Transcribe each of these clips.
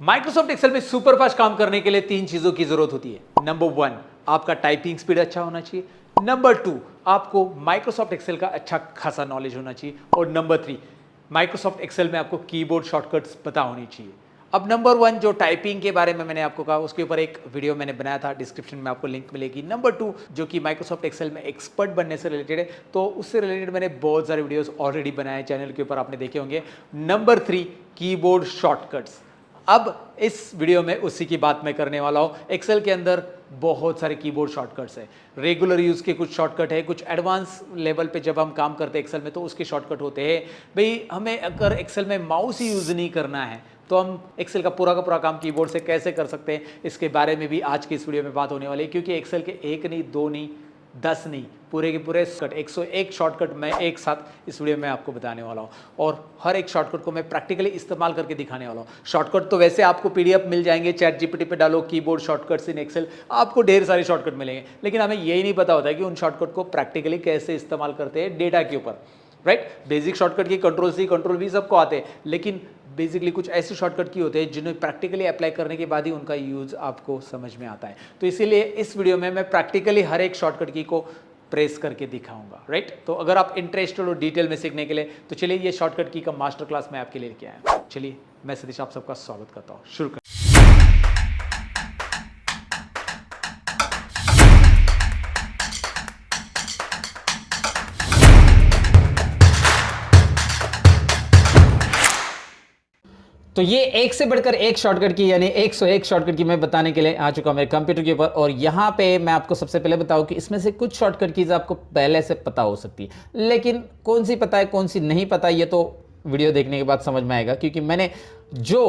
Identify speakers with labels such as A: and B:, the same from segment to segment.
A: Microsoft Excel में superfast काम करने के लिए तीन चीजों की जरूरत होती है। नंबर वन, आपका टाइपिंग स्पीड अच्छा होना चाहिए। नंबर टू, आपको माइक्रोसॉफ्ट एक्सेल का अच्छा खासा नॉलेज होना चाहिए। और नंबर थ्री, माइक्रोसॉफ्ट एक्सेल में आपको कीबोर्ड शॉर्टकट्स पता होनी चाहिए। अब नंबर वन जो टाइपिंग के बारे में मैंने आपको कहा, उसके ऊपर एक वीडियो मैंने बनाया था, डिस्क्रिप्शन में आपको लिंक मिलेगी। नंबर टू जो कि माइक्रोसॉफ्ट एक्सेल में एक्सपर्ट बनने से रिलेटेड है, तो उससे रिलेटेड मैंने बहुत सारे वीडियोस ऑलरेडी बनाए चैनल के ऊपर, आपने देखे होंगे। Number three, keyboard shortcuts. अब इस वीडियो में उसी की बात मैं करने वाला हूं। एक्सेल के अंदर बहुत सारे कीबोर्ड शॉर्टकट्स हैं। रेगुलर यूज के कुछ शॉर्टकट है, कुछ एडवांस लेवल पे जब हम काम करते हैं एक्सेल में तो उसके शॉर्टकट होते हैं। भाई हमें अगर एक्सेल में माउस ही यूज नहीं करना है तो हम एक्सेल का पूरा काम कीबोर्ड से कैसे कर सकते हैं, इसके बारे में भी आज की इस वीडियो में बात होने वाली है। क्योंकि एक्सेल के एक नहीं, दो नहीं, 10 नहीं, पूरे के पूरे 101 शॉर्टकट मैं एक साथ इस वीडियो में आपको बताने वाला हूं। और हर एक शॉर्टकट को मैं प्रैक्टिकली इस्तेमाल करके दिखाने वाला हूं। शॉर्टकट तो वैसे आपको पीडीएफ मिल जाएंगे, चैट जीपीटी पे डालो कीबोर्ड शॉर्टकट्स इन एक्सेल, आपको ढेर सारे शॉर्टकट मिलेंगे। लेकिन हमें यही नहीं पता होता है कि उन शॉर्टकट को प्रैक्टिकली कैसे इस्तेमाल करते हैं डेटा के ऊपर, right. Basic shortcut key control C control we सबको आते हैं, लेकिन बेसिकली कुछ ऐसे शॉर्टकट की होते हैं जिन्हें प्रैक्टिकली अप्लाई करने के बाद ही उनका यूज आपको समझ में आता है। तो इसीलिए इस वीडियो में मैं प्रैक्टिकली हर एक शॉर्टकट की को प्रेस करके दिखाऊंगा, राइट। तो अगर आप इंटरेस्टेड हो डिटेल में सीखने के लिए तो चलिए ये शॉर्टकट की का मास्टर क्लास मैं आपके लिए लेके आया हूं। चलिए मैं सतीश आप सबका स्वागत करता हूं, शुरू कर।
B: तो ये एक से बढ़कर एक शॉर्टकट की यानी 101 शॉर्टकट की मैं बताने के लिए आ चुका हूं मेरे कंप्यूटर के ऊपर। और यहाँ पे मैं आपको सबसे पहले बताऊं कि इसमें से कुछ शॉर्टकट कीज आपको पहले से पता हो सकती है, लेकिन कौन सी पता है कौन सी नहीं पता ये तो वीडियो देखने के बाद समझ में आएगा। क्योंकि मैंने जो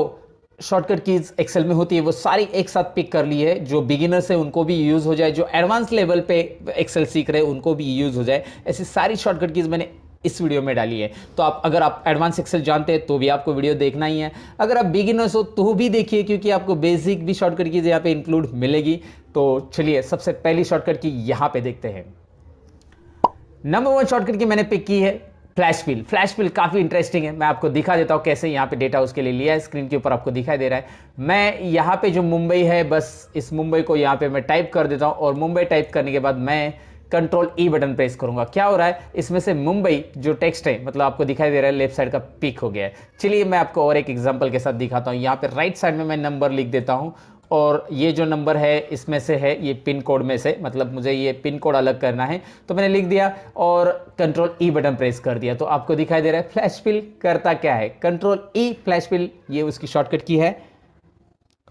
B: शॉर्टकट कीज एक्सेल में होती है वो सारी एक साथ पिक कर ली है, जो बिगिनर्स है उनको भी यूज हो जाए, जो एडवांस लेवल पे एक्सेल सीख रहे हैं उनको भी यूज हो जाए, ऐसी सारी शॉर्टकट कीज मैंने इस वीडियो में डाली है। तो आप अगर आप एडवांस एक्सेल जानते हैं तो भी आपको वीडियो देखना ही है, अगर आप बिगिनर्स हो तो भी देखिए क्योंकि आपको बेसिक भी शॉर्टकट कीज यहाँ पे इंक्लूड मिलेगी। तो चलिए सबसे पहली शॉर्टकट की यहाँ पे देखते हैं। नंबर वन शॉर्टकट की मैंने पिक की है फ्लैश फिल। फ्लैश फिल काफी इंटरेस्टिंग है, मैं आपको दिखा देता हूं कैसे यहाँ पे डेटा उसके लिए लिया है। स्क्रीन के ऊपर आपको दिखाई दे रहा है। मैं यहाँ पे जो मुंबई है, बस इस मुंबई को यहाँ पे मैं टाइप कर देता हूं और मुंबई टाइप करने के बाद मैं कंट्रोल ई बटन प्रेस करूंगा। क्या हो रहा है, इसमें से मुंबई जो टेक्स्ट है मतलब आपको दिखाई दे रहा है लेफ्ट साइड का पिक हो गया है। चलिए मैं आपको और एक एग्जांपल के साथ दिखाता हूं। यहाँ पे राइट साइड में मैं नंबर लिख देता हूं और ये जो नंबर है इसमें से है ये पिन कोड में से, मतलब मुझे ये पिन कोड अलग करना है तो मैंने लिख दिया और कंट्रोल ई बटन प्रेस कर दिया। तो आपको दिखाई दे रहा है फ्लैश फिल करता क्या है, कंट्रोल ई फ्लैश फिल, ये उसकी शॉर्टकट की है।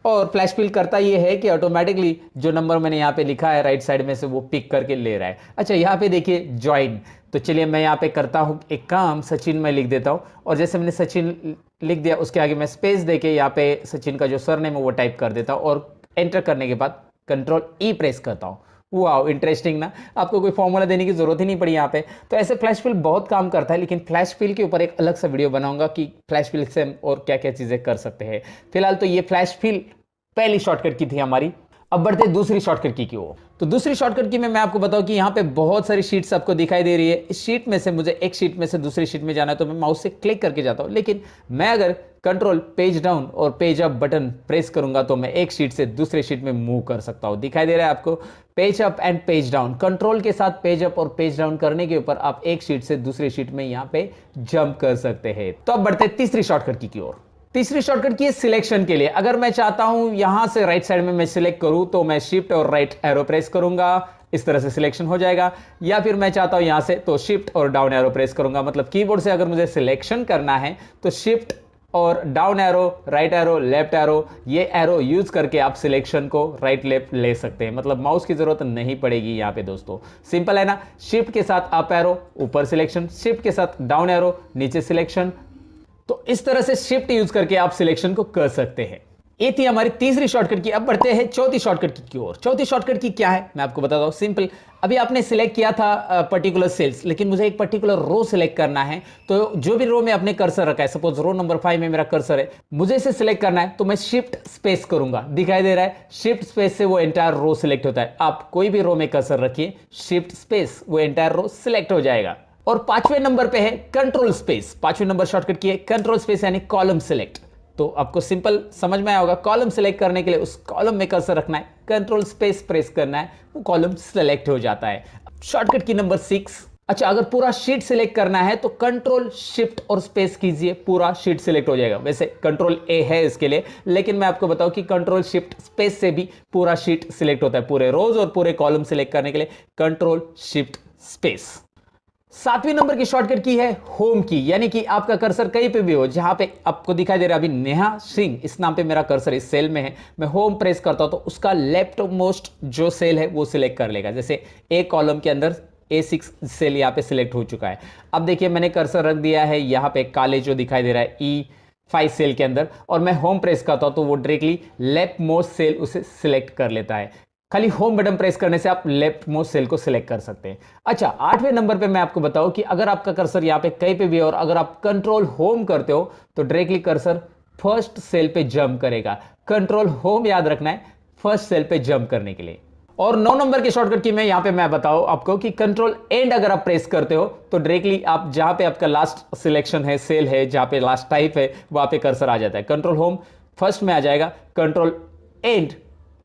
B: और फ्लैश फिल करता ये है कि ऑटोमेटिकली जो नंबर मैंने यहाँ पे लिखा है राइट साइड में से वो पिक करके ले रहा है। अच्छा यहाँ पे देखिए ज्वाइन, तो चलिए मैं यहाँ पे करता हूँ एक काम, सचिन मैं लिख देता हूँ और जैसे मैंने सचिन लिख दिया उसके आगे मैं स्पेस देके यहाँ पे सचिन का जो सरनेम है वो टाइप कर देता हूँ और एंटर करने के बाद कंट्रोल ई प्रेस करता हूँ। वाओ इंटरेस्टिंग ना, आपको कोई फॉर्मूला देने की जरूरत ही नहीं पड़ी यहाँ पे। तो ऐसे फ्लैश फिल बहुत काम करता है, लेकिन फ्लैश फिल के ऊपर एक अलग सा वीडियो बनाऊंगा कि फ्लैश फिल से हम और क्या क्या चीजें कर सकते हैं। फिलहाल तो ये फ्लैश फिल पहली शॉर्टकट की थी हमारी। अब बढ़ते दूसरी शॉर्टकट की ओर। तो दूसरी शॉर्टकट की में मैं आपको बताऊं कि यहाँ पे बहुत सारी शीट्स आपको दिखाई दे रही है। इस शीट में से मुझे एक शीट में से दूसरी शीट में जाना है तो मैं माउस से क्लिक करके जाता हूं, लेकिन मैं अगर कंट्रोल पेज डाउन और पेज अप बटन प्रेस करूंगा तो मैं एक शीट से दूसरी शीट में मूव कर सकता हूं। दिखाई दे रहा है आपको page up and page down. Control के साथ पेज अप और पेज डाउन करने के ऊपर आप एक शीट से दूसरी शीट में यहाँ पे जंप कर सकते हैं। तो अब बढ़ते तीसरी शॉर्टकट की ओर। तीसरी शॉर्टकट की है सिलेक्शन के लिए। अगर मैं चाहता हूं यहां से राइट साइड में मैं सिलेक्ट करूं तो मैं शिफ्ट और राइट एरो प्रेस करूंगा, इस तरह से सिलेक्शन हो जाएगा। या फिर मैं चाहता हूं यहां से तो शिफ्ट और डाउन एरो प्रेस करूंगा, मतलब कीबोर्ड से अगर मुझे सिलेक्शन करना है तो शिफ्ट और down arrow, right arrow, left arrow, ये एरो यूज करके आप सिलेक्शन को राइट लेफ्ट ले सकते हैं। मतलब माउस की जरूरत नहीं पड़ेगी यहाँ पे दोस्तों, सिंपल है ना। शिफ्ट के साथ अप एरो ऊपर सिलेक्शन, शिफ्ट के साथ डाउन एरो नीचे सिलेक्शन। तो इस तरह से शिफ्ट यूज करके आप सिलेक्शन को कर सकते हैं। ये थी हमारी तीसरी शॉर्टकट की। अब बढ़ते हैं चौथी शॉर्टकट की ओर। चौथी शॉर्टकट की क्या है मैं आपको बताता हूं, सिंपल। अभी आपने सिलेक्ट किया था पर्टिकुलर सेल्स, लेकिन मुझे एक पर्टिकुलर रो सिलेक्ट करना है। तो जो भी रो में आपने कर्सर रखा है, सपोज रो नंबर 5 में मेरा कर्सर है, मुझे इसे सिलेक्ट करना है तो मैं शिफ्ट स्पेस करूंगा। दिखाई दे रहा है शिफ्ट स्पेस से वो एंटायर रो सिलेक्ट होता है। आप कोई भी रो में कर्सर रखिए, शिफ्ट स्पेस, वो एंटायर रो सिलेक्ट हो जाएगा। और पांचवें नंबर पे है कंट्रोल स्पेस। पांचवें नंबर शॉर्टकट की है कंट्रोल स्पेस यानी कॉलम सिलेक्ट। तो आपको सिंपल समझ में आया होगा, कॉलम सेलेक्ट करने के लिए उस कॉलम में कर्सर रखना है, कंट्रोल स्पेस प्रेस करना है, वो कॉलम सेलेक्ट हो जाता है। शॉर्टकट की नंबर 6, अच्छा अगर पूरा शीट सिलेक्ट करना है तो कंट्रोल शिफ्ट और स्पेस कीजिए, पूरा शीट सिलेक्ट हो जाएगा। वैसे कंट्रोल ए है इसके लिए, लेकिन मैं आपको बताऊं कि कंट्रोल शिफ्ट स्पेस से भी पूरा शीट सिलेक्ट होता है। पूरे रोज और पूरे कॉलम सिलेक्ट करने के लिए कंट्रोल शिफ्ट स्पेस। 7वीं नंबर की शॉर्टकट की है होम की, यानी कि आपका कर्सर कहीं पे भी हो, जहां पे आपको दिखाई दे रहा है अभी नेहा सिंह इस नाम पे मेरा कर्सर इस सेल में है, मैं होम प्रेस करता हूं तो उसका लेफ्ट मोस्ट जो सेल है वो सिलेक्ट कर लेगा। जैसे ए कॉलम के अंदर A6 सेल यहाँ पे सिलेक्ट हो चुका है। अब देखिए मैंने कर्सर रख दिया है यहाँ पे काले जो दिखाई दे रहा है E5 सेल के अंदर, और मैं होम प्रेस करता हूं तो वो डायरेक्टली लेफ्ट मोस्ट सेल उसे सिलेक्ट कर लेता है। खाली होम बटन प्रेस करने से आप लेफ्ट मोस्ट सेल को सिलेक्ट कर सकते हैं। अच्छा 8वें नंबर पे मैं आपको बताऊं कि अगर आपका कर्सर यहाँ पे कहीं पे भी है और अगर आप कंट्रोल होम करते हो तो डायरेक्टली कर्सर फर्स्ट सेल पे जंप करेगा। कंट्रोल होम याद रखना है फर्स्ट सेल पे जंप करने के लिए। और 9 नंबर की शॉर्टकट की मैं बताऊं आपको कि कंट्रोल एंड अगर आप प्रेस करते हो तो डायरेक्टली आप जहां पे आपका लास्ट सिलेक्शन है, सेल है, जहां पे लास्ट टाइप है, वहां पे कर्सर आ जाता है। कंट्रोल होम फर्स्ट में आ जाएगा, कंट्रोल एंड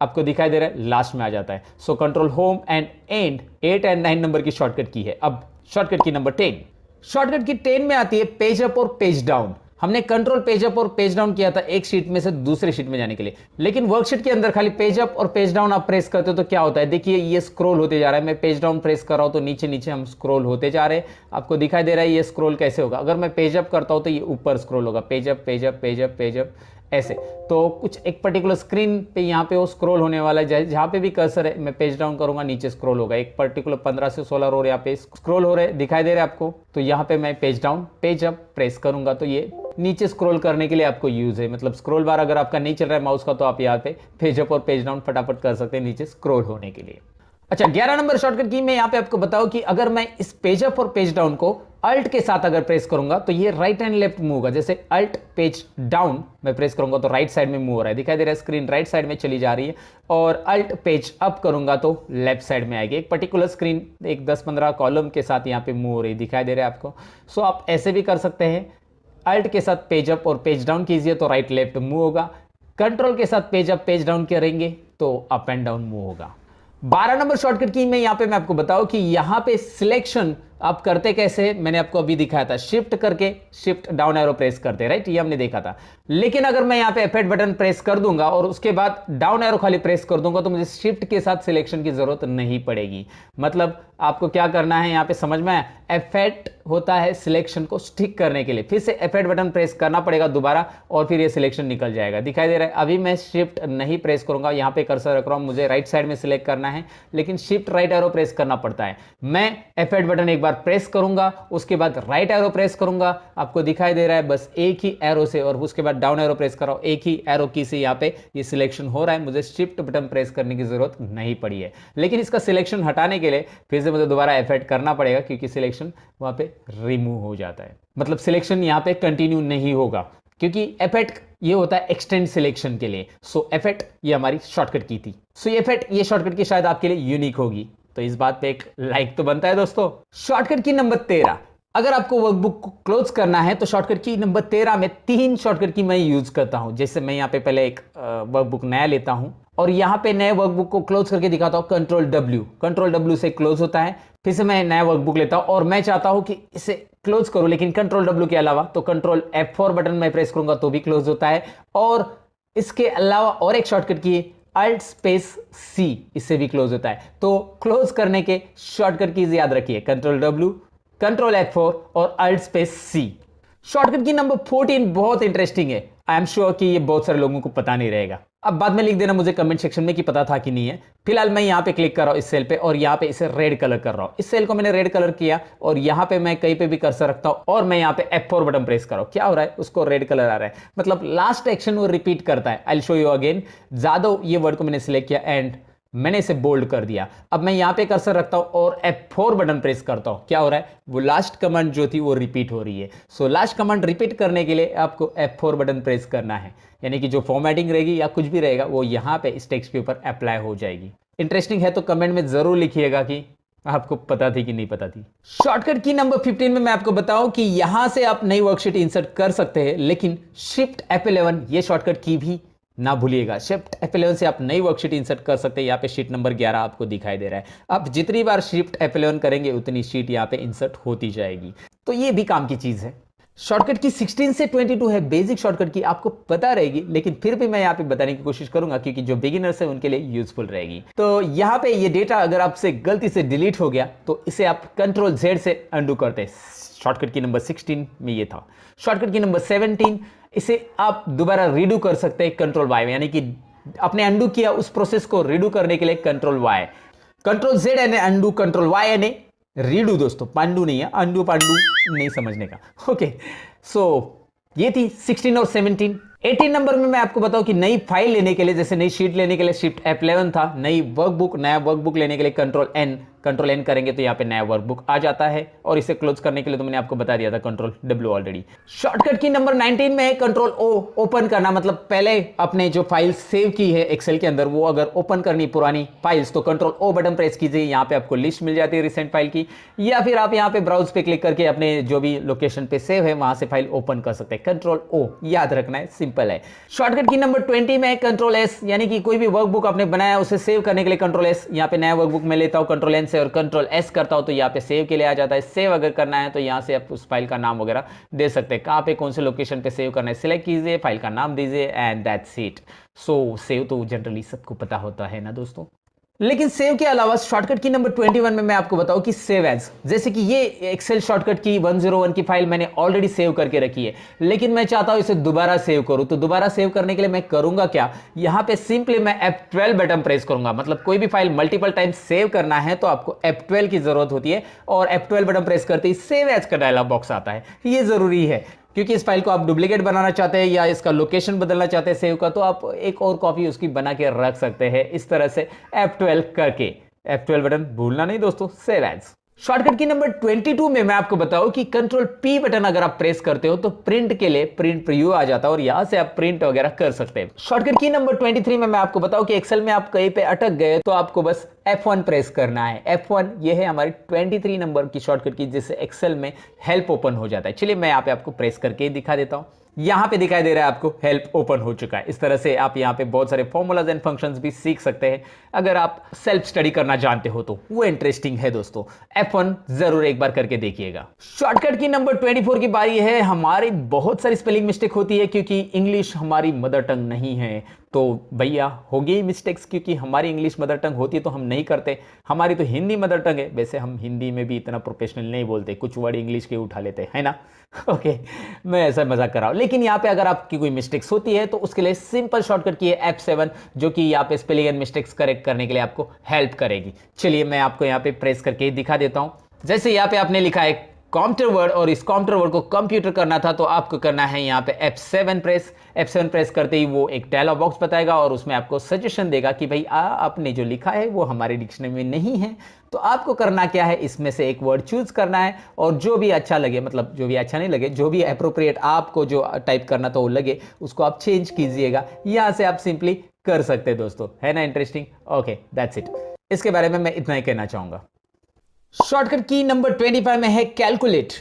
B: आपको दिखाई दे रहा है लास्ट में आ जाता है। So control home and and 8 and 9 number की शॉर्टकट की है। अब शॉर्टकट की नंबर 10, शॉर्टकट की 10 में आती है पेज अप और पेज डाउन। हमने कंट्रोल पेज अप और पेज डाउन किया था एक शीट में से दूसरे शीट में जाने के लिए, लेकिन वर्कशीट के अंदर खाली पेज अप और पेज डाउन आप प्रेस करते हो तो क्या होता है, देखिए ये स्क्रॉल होते जा रहा है। मैं पेज डाउन प्रेस कर रहा हूं तो नीचे नीचे हम स्क्रॉल होते जा रहे हैं। आपको दिखाई दे रहा है ये स्क्रॉल कैसे होगा। अगर मैं पेज अप करता हूं तो ये ऊपर स्क्रॉल होगा, page up page up page up page up ऐसे। तो कुछ एक पर्टिकुलर स्क्रीन पे यहाँ पे वो स्क्रॉल होने वाला है, जहां पे भी कर्सर है मैं पेज डाउन करूंगा नीचे स्क्रॉल होगा। एक पर्टिकुलर 15 से 16 रो यहाँ पे स्क्रॉल हो रहे दिखाई दे रहे हैं आपको। तो यहाँ पे मैं page down page up press करूंगा तो ये नीचे स्क्रॉल करने के लिए आपको यूज है। मतलब स्क्रॉल बार अगर आपका नहीं चल रहा है माउस का तो आप यहाँ पे पेज अप और पेज डाउन फटाफट कर सकते हैं नीचे स्क्रॉल होने के लिए। अच्छा 11 नंबर शॉर्टकट की मैं यहाँ पे आपको बताऊं कि अगर मैं इस पेज अप और पेज डाउन को अल्ट के साथ अगर प्रेस करूंगा तो ये राइट एंड लेफ्ट मूव होगा। जैसे अल्ट पेज डाउन मैं प्रेस करूंगा तो राइट साइड में मूव हो रहा है, दिखाई दे रहा है स्क्रीन राइट साइड में चली जा रही है, और अल्ट पेज अप करूंगा तो लेफ्ट साइड में आएगी। एक पर्टिकुलर स्क्रीन एक 10-15 कॉलम के साथ यहाँ पे मूव हो रही दिखाई दे रहा है आपको। सो आप ऐसे भी कर सकते हैं, अल्ट के साथ पेज अप और पेज डाउन कीजिए तो राइट लेफ्ट मूव होगा, कंट्रोल के साथ पेज अप पेज डाउन करेंगे तो अप एंड डाउन मूव होगा। 12 नंबर शॉर्टकट की मैं यहां पे मैं आपको बताऊं कि यहां पे सिलेक्शन आप करते कैसे, मैंने आपको अभी दिखाया था, शिफ्ट करके शिफ्ट डाउन एरो प्रेस करते, राइट, ये हमने देखा था। लेकिन अगर मैं यहां पे F8 बटन प्रेस कर दूंगा और उसके बाद डाउन एरो खाली प्रेस कर दूंगा तो मुझे शिफ्ट के साथ सिलेक्शन की जरूरत नहीं पड़ेगी। मतलब आपको क्या करना है यहां पे समझ में आया, F8 होता है सिलेक्शन को स्टिक करने के लिए, फिर से F8 बटन प्रेस करना पड़ेगा दोबारा और फिर ये सिलेक्शन निकल जाएगा। दिखाई दे रहा है अभी मैं शिफ्ट नहीं प्रेस करूंगा, यहां पे कर्सर रख रहा हूं, मुझे राइट साइड में सिलेक्ट करना है लेकिन शिफ्ट राइट एरो प्रेस करना पड़ता है। मैं F8 बटन एक बार प्रेस करूंगा उसके बाद राइट एरो प्रेस करूंगा, आपको दिखाई दे रहा है बस एक ही एरो से, और उसके बाद डाउन एरो प्रेस कर रहा हूं, एक ही एरो की से यहाँ पे ये सिलेक्शन हो रहा है, मुझे शिफ्ट बटन प्रेस करने की जरूरत नहीं पड़ी है। लेकिन इसका सिलेक्शन हटाने के लिए फिर से मुझे दोबारा F8 करना पड़ेगा क्योंकि सिलेक्शन वहां पे रिमूव हो जाता है, मतलब सिलेक्शन यहाँ पे कंटिन्यू नहीं होगा क्योंकि F8 ये होता है एक्सटेंड सिलेक्शन के लिए। सो F8 ये हमारी शॉर्टकट की थी। सो F8 ये शॉर्टकट की शायद आपके लिए यूनिक होगी, तो इस बात पे एक लाइक तो बनता है दोस्तों। शॉर्टकट की नंबर 13, अगर आपको वर्कबुक को क्लोज करना है तो शॉर्टकट की नंबर 13 में 3 शॉर्टकट की मैं यूज करता हूं। जैसे मैं यहाँ पे पहले एक वर्कबुक नया लेता हूं और यहाँ पे नए वर्कबुक को क्लोज करके दिखाता हूं, कंट्रोल W से क्लोज होता है। फिर से मैं नया वर्कबुक लेता हूं और मैं चाहता हूं कि इसे क्लोज करूं लेकिन कंट्रोल W के अलावा, तो कंट्रोल F4 बटन मैं प्रेस करूंगा तो भी क्लोज होता है। और इसके अलावा और एक शॉर्टकट की अल्ट स्पेस C, इससे भी क्लोज होता है। तो क्लोज करने के शॉर्टकट कीज याद रखिए, कंट्रोल W, कंट्रोल F4 और अल्ट स्पेस C। शॉर्टकट की नंबर 14 बहुत इंटरेस्टिंग है, आई एम श्योर कि ये बहुत सारे लोगों को पता नहीं रहेगा। अब बाद में लिख देना मुझे कमेंट सेक्शन में कि पता था कि नहीं है। फिलहाल मैं यहां पे क्लिक कर रहा हूं इस सेल पे और यहां पे इसे रेड कलर कर रहा हूं। इस सेल को मैंने रेड कलर किया और यहां पे मैं कहीं पे भी कर्सर रखता हूं और मैं यहां पे F4 बटन प्रेस कर रहा हूं, क्या हो रहा है, उसको रेड कलर आ रहा है, मतलब लास्ट एक्शन वो रिपीट करता है। I will show you again. जादव ये वर्ड को मैंने सिलेक्ट किया एंड मैंने इसे बोल्ड कर दिया। अब मैं यहां पे कर्सर रखता हूं और F4 बटन प्रेस करता हूं, क्या हो रहा है, वो लास्ट कमांड जो थी वो रिपीट हो रही है। सो लास्ट कमांड रिपीट करने के लिए आपको F4 बटन प्रेस करना है, यानी कि जो फॉर्मेटिंग रहेगी या कुछ भी रहेगा वो यहां पे इस टेक्स्ट के ऊपर अप्लाई हो जाएगी। इंटरेस्टिंग है तो कमेंट में जरूर लिखिएगा कि आपको पता थी कि नहीं पता थी? शॉर्टकट की नंबर 15 में मैं आपको बताऊं कि यहां से आप नई वर्कशीट इंसर्ट कर सकते हैं, लेकिन शिफ्ट F11 ये शॉर्टकट की भी ना भूलिएगा। शिफ्ट F11 से आप नई वर्कशीट इंसर्ट कर सकते हैं। यहाँ पे शीट नंबर 11 आपको दिखाई दे रहा है। आप जितनी बार शिफ्ट F11 करेंगे उतनी शीट यहाँ पे इंसर्ट होती जाएगी, तो ये भी काम की चीज है। शॉर्टकट की 16 से 22 है बेसिक शॉर्टकट की, आपको पता रहेगी, लेकिन फिर भी मैं यहाँ पे बताने की कोशिश करूंगा क्योंकि जो बिगिनर्स है उनके लिए यूजफुल रहेगी। तो यहाँ पे ये डेटा अगर आपसे गलती से डिलीट हो गया तो इसे आप कंट्रोल Z से अंडू करते हैं। शॉर्टकट की नंबर 16 में ये था। शॉर्टकट की नंबर 17, इसे आप दोबारा रीडू कर सकते हैं कंट्रोल Y, यानी कि आपने अंडू किया उस प्रोसेस को रीडू करने के लिए कंट्रोल Y। कंट्रोल Z यानी अंडू, कंट्रोल Y यानी रीडू दोस्तों, पांडू नहीं है, अंडू पांडू नहीं समझने का। ओके, सो ये थी 16 और 17। 18 नंबर में मैं आपको बताऊं कि नई फाइल लेने के लिए, जैसे नई शीट लेने के लिए शिफ्ट F11 था, नई वर्कबुक, नया वर्कबुक लेने के लिए कंट्रोल N करेंगे तो यहाँ पे नया वर्कबुक आ जाता है, और इसे क्लोज करने के लिए तो मैंने आपको बता दिया था कंट्रोल W ऑलरेडी। शॉर्टकट की नंबर 19 में है कंट्रोल O, ओपन करना, मतलब पहले अपने जो फाइल सेव की है एक्सेल के अंदर वो अगर ओपन करनी पुरानी फाइल्स तो कंट्रोल O बटन प्रेस कीजिए। यहाँ पे आपको लिस्ट मिल जाती है रिसेंट फाइल की, या फिर आप यहाँ पे ब्राउज पे क्लिक करके अपने जो भी लोकेशन पे सेव है वहां से फाइल ओपन कर सकते हैं। कंट्रोल O याद रखना है, सिंपल है। शॉर्टकट की नंबर 20 में कंट्रोल S, यानी कि कोई भी वर्कबुक आपने बनाया उसे सेव करने के लिए कंट्रोल S। यहाँ पे नया वर्कबुक में लेता हूँ कंट्रोल N से और कंट्रोल S करता हूं तो यहाँ पे सेव के लिए आ जाता है। सेव अगर करना है तो यहाँ से आप उस फाइल का नाम वगैरह दे सकते हैं, कहाँ पे कौन से लोकेशन पे सेव करना है सिलेक्ट कीजिए, फाइल का नाम दीजिए and that's it. So save तो जनरली सबको पता होता है ना दोस्तों। लेकिन सेव के अलावा शॉर्टकट की नंबर 21 में मैं आपको बताऊं कि सेव एज, जैसे कि ये एक्सेल शॉर्टकट की 101 की फाइल मैंने ऑलरेडी सेव करके रखी है, लेकिन मैं चाहता हूं इसे दोबारा सेव करूं। तो दोबारा सेव करने के लिए मैं करूंगा क्या, यहां पे सिंपली मैं F12 बटन प्रेस करूंगा। मतलब कोई भी फाइल मल्टीपल टाइम सेव करना है तो आपको F12 की जरूरत होती है, और F12 बटन प्रेस करते ही सेव एज का डायलॉग बॉक्स आता है। ये जरूरी है क्योंकि इस फाइल को आप डुप्लीकेट बनाना चाहते हैं या इसका लोकेशन बदलना चाहते हैं सेव का, तो आप एक और कॉपी उसकी बना के रख सकते हैं इस तरह से F12 करके। F12 बटन भूलना नहीं दोस्तों, सेव एज। शॉर्टकट की नंबर 22 में मैं आपको बताऊं कि कंट्रोल P बटन अगर आप प्रेस करते हो तो प्रिंट के लिए प्रिंट प्रीव्यू आ जाता है और यहां से आप प्रिंट वगैरह कर सकते हैं। शॉर्टकट की नंबर 23 में मैं आपको बताऊं कि एक्सेल में आप कहीं पे अटक गए तो आपको बस F1 प्रेस करना है। F1 ये है हमारी 23 नंबर की शॉर्टकट की, जिससे एक्सेल में हेल्प ओपन हो जाता है। चलिए मैं यहाँ पे आपको प्रेस करके दिखा देता हूं। यहां पे दिखाई दे रहा है आपको हेल्प ओपन हो चुका है। इस तरह से आप यहां पे बहुत सारे फॉर्मूलाज एंड फंक्शंस भी सीख सकते हैं। अगर आप सेल्फ स्टडी करना जानते हो तो वो इंटरेस्टिंग है दोस्तों। F1 जरूर एक बार करके देखिएगा। शॉर्टकट की नंबर 24 की बारी है। हमारी बहुत सारी स्पेलिंग मिस्टेक होती है क्योंकि इंग्लिश हमारी मदर टंग नहीं है, तो भैया होगी मिस्टेक्स, क्योंकि हमारी इंग्लिश मदर टंग होती है तो हम नहीं करते। हमारी तो हिंदी मदर टंग है, वैसे हम हिंदी में भी इतना प्रोफेशनल नहीं बोलते, कुछ वर्ड इंग्लिश के उठा लेते हैं ना। ओके, मैं ऐसा मजाक कर रहा हूं, लेकिन यहाँ पे अगर आपकी कोई मिस्टेक्स होती है तो उसके लिए सिंपल शॉर्टकट की है F7, जो कि यहाँ पे स्पेलिंग एंड मिस्टेक्स करेक्ट करने के लिए आपको हेल्प करेगी। चलिए मैं आपको यहाँ पे प्रेस करके दिखा देता हूं। जैसे यहाँ पे आपने लिखा है काउंटर वर्ड और इस काउंटर वर्ड को कंप्यूटर करना था तो आपको करना है यहाँ पे F7 प्रेस। F7 प्रेस करते ही वो एक डायलॉग बॉक्स बताएगा और उसमें आपको सजेशन देगा कि भाई आपने जो लिखा है वो हमारे डिक्शनरी में नहीं है। तो आपको करना क्या है, इसमें से एक वर्ड चूज करना है और जो भी अच्छा लगे, मतलब जो भी अच्छा नहीं लगे, जो भी अप्रोप्रिएट आपको जो टाइप करना था वो लगे उसको आप चेंज कीजिएगा। यहां से आप सिंपली कर सकते हैं दोस्तों, है ना इंटरेस्टिंग। ओके दैट्स इट, इसके बारे में मैं इतना ही कहना चाहूंगा। शॉर्टकट की नंबर 25 में है कैलकुलेट।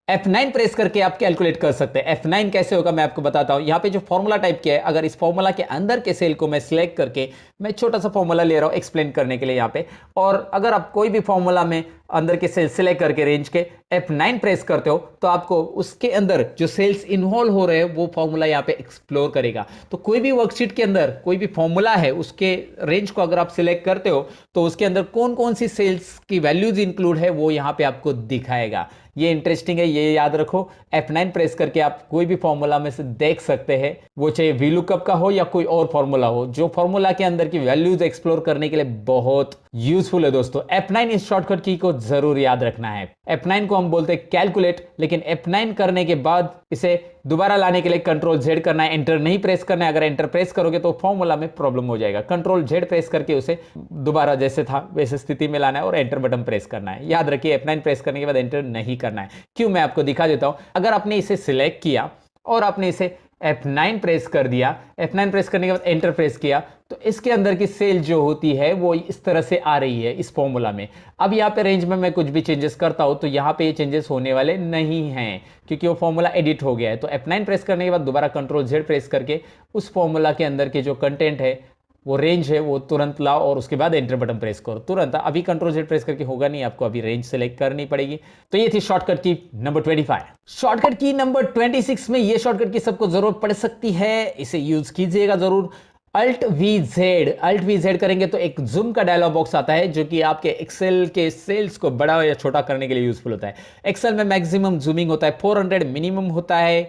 B: F9 प्रेस करके आप कैलकुलेट कर सकते हैं। F9 कैसे होगा मैं आपको बताता हूं। यहां पे जो फॉर्मूला टाइप किया है, अगर इस फॉर्मूला के अंदर के सेल को मैं सिलेक्ट करके, मैं छोटा सा फॉर्मूला ले रहा हूं एक्सप्लेन करने के लिए यहां पे, और अगर आप कोई भी फॉर्मूला में अंदर के सेल सिलेक्ट करके रेंज के F9 प्रेस करते हो तो आपको उसके अंदर जो सेल्स इन्वॉल्व हो रहे हैं वो फॉर्मूला यहाँ पे एक्सप्लोर करेगा। तो कोई भी वर्कशीट के अंदर कोई भी फॉर्मूला है उसके रेंज को अगर आप सिलेक्ट करते हो तो उसके अंदर कौन कौन सी सेल्स की वैल्यूज इंक्लूड है वो यहाँ पे आपको दिखाएगा। ये इंटरेस्टिंग है, ये याद रखो। F9 प्रेस करके आप कोई भी फॉर्मूला में से देख सकते हैं, वो चाहे VLOOKUP का हो या कोई और फॉर्मूला हो, जो फॉर्मूला के अंदर की वैल्यूज एक्सप्लोर करने के लिए बहुत यूजफुल है दोस्तों। F9 इस शॉर्टकट की को जरूर याद रखना है। F9 को हम बोलते हैं कैलकुलेट, लेकिन F9 करने के बाद इसे दोबारा लाने के लिए कंट्रोल Z करना है, एंटर नहीं प्रेस करना है। अगर एंटर प्रेस करोगे तो फॉर्मूला में प्रॉब्लम हो जाएगा। कंट्रोल Z प्रेस करके उसे दोबारा जैसे था वैसे स्थिति में लाना है और एंटर बटन प्रेस करना है। याद रखिए F9 प्रेस करने के बाद एंटर नहीं करना है। क्यों, मैं आपको दिखा देता हूं। अगर आपने इसे सिलेक्ट किया और आपने इसे F9 प्रेस कर दिया, F9 प्रेस करने के बाद एंटर प्रेस किया, तो इसके अंदर की सेल जो होती है वो इस तरह से आ रही है इस फॉर्मूला में। अब यहाँ पे रेंज में मैं कुछ भी चेंजेस करता हूं तो यहाँ पे ये चेंजेस होने वाले नहीं हैं क्योंकि वो फॉर्मूला एडिट हो गया है। तो F9 प्रेस करने के बाद दोबारा कंट्रोल Z प्रेस करके उस फॉर्मूला के अंदर के जो कंटेंट है वो रेंज है वो तुरंत लाओ और उसके बाद एंटर बटन प्रेस करो तुरंत। अभी कंट्रोल Z प्रेस करके होगा नहीं, आपको अभी रेंज सेलेक्ट करनी पड़ेगी। तो ये थी शॉर्टकट की नंबर 25। शॉर्टकट की नंबर 26 में ये शॉर्टकट की सबको जरूरत पड़ सकती है, इसे यूज कीजिएगा जरूर। Alt V Z करेंगे तो एक जूम का डायलॉग बॉक्स आता है जो कि आपके एक्सेल के सेल्स को बड़ा या छोटा करने के लिए यूजफुल होता है। एक्सेल में मैक्सिमम जूमिंग होता है 400, मिनिमम होता है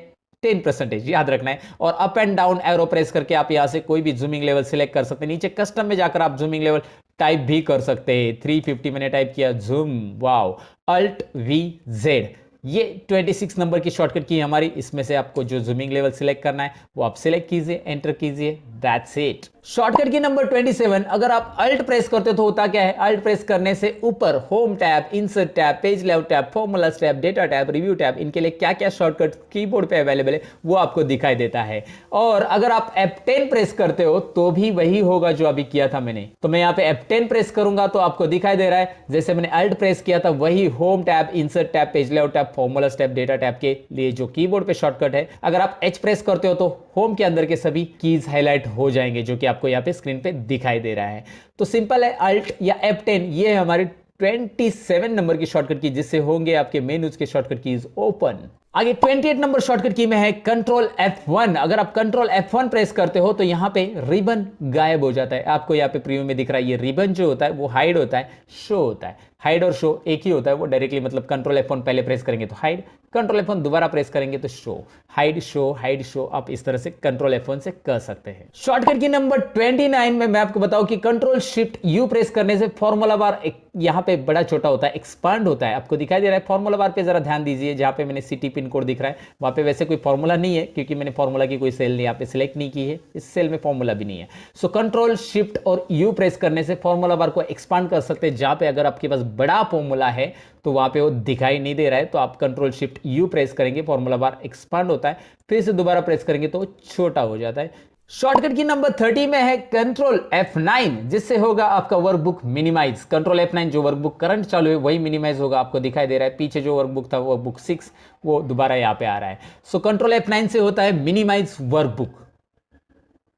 B: 10%, याद रखना है। और up and down arrow press करके आप यहां से कोई भी जूमिंग लेवल सिलेक्ट कर सकते हैं। नीचे कस्टम में जाकर आप जूमिंग लेवल टाइप भी कर सकते हैं। 350 मैंने टाइप किया zoom, wow, Alt V Z। ये 26 नंबर की शॉर्टकट की हमारी। इसमें से आपको जो जूमिंग लेवल सिलेक्ट करना है वो आप सिलेक्ट कीजिए, एंटर कीजिए, दैट्स इट। शॉर्टकट की नंबर 27, अगर आप अल्ट प्रेस करते हो तो होता क्या है, अल्ट प्रेस करने से ऊपर home tab, insert tab, page layout tab, formulas tab, data tab, review tab, इनके लिए क्या क्या शॉर्टकट कीबोर्ड पे अवेलेबल है वो आपको दिखाई देता है। और अगर आप F10 प्रेस करते हो तो भी वही होगा जो अभी किया था मैंने। तो मैं यहाँ पे F10 प्रेस करूंगा तो आपको दिखाई दे रहा है जैसे मैंने अल्ट प्रेस किया था वही home tab, insert tab, page layout tab, formulas tab, data tab के लिए जो कीबोर्ड पे शॉर्टकट है। अगर आप H प्रेस करते हो तो होम के अंदर के सभी कीज हाईलाइट हो जाएंगे जो कि आपको यहाँ पे स्क्रीन पे दिखाई दे रहा है। तो सिंपल है, अल्ट या F10 ये है हमारी 27 नंबर की शॉर्टकट की, जिससे होंगे आपके मेनूज के शॉर्टकट कीज ओपन। आगे 28 नंबर शॉर्टकट की में है कंट्रोल F1। अगर आप कंट्रोल F1 प्रेस करते हो तो यहां पे रिबन गायब हो जाता है। आपको यहाँ पे प्रीव्यू में दिख रहा है, ये रिबन जो होता है वो हाइड होता है, शो होता है। हाइड और शो एक ही होता है, वो डायरेक्टली मतलब कंट्रोल F1 पहले प्रेस करेंगे तो हाइड, कंट्रोल F1 दोबारा प्रेस करेंगे तो शो, हाइड शो, आप इस तरह से कंट्रोल F1 से कर सकते हैं। शॉर्टकट की नंबर 29 में मैं आपको बताऊं कि कंट्रोल शिफ्ट यू प्रेस करने से फॉर्मूला बार यहां पे बड़ा छोटा होता है, एक्सपांड होता है। आपको दिखाई दे रहा है फॉर्मूला बार पे जरा ध्यान दीजिए, जहां पे मैंने सिटी पिन कोड दिख रहा है वहां पे वैसे कोई फॉर्मूला नहीं है क्योंकि मैंने फॉर्मूला की कोई सेल यहाँ पे सिलेक्ट नहीं की है, इस सेल में फॉर्मूला भी नहीं है। सो कंट्रोल शिफ्ट और यू प्रेस करने से फॉर्मूला बार को एक्सपांड कर सकते हैं। जहां पे अगर आपके पास बड़ा फॉर्मूला है तो वहां पे वो दिखाई नहीं दे रहा है तो आप कंट्रोल शिफ्ट यू प्रेस करेंगे, फॉर्मूला बार एक्सपांड होता है, फिर से दोबारा प्रेस करेंगे तो छोटा हो जाता है। शॉर्टकट की नंबर 30 में है कंट्रोल F9, जिससे होगा आपका वर्कबुक मिनिमाइज। कंट्रोल F9 जो वर्कबुक करंट चालू है वही मिनिमाइज होगा, आपको दिखाई दे रहा है। पीछे जो वर्कबुक था वर्कबुक 6 वो दोबारा यहाँ पे आ रहा है। सो कंट्रोल F9 से होता है मिनिमाइज वर्कबुक।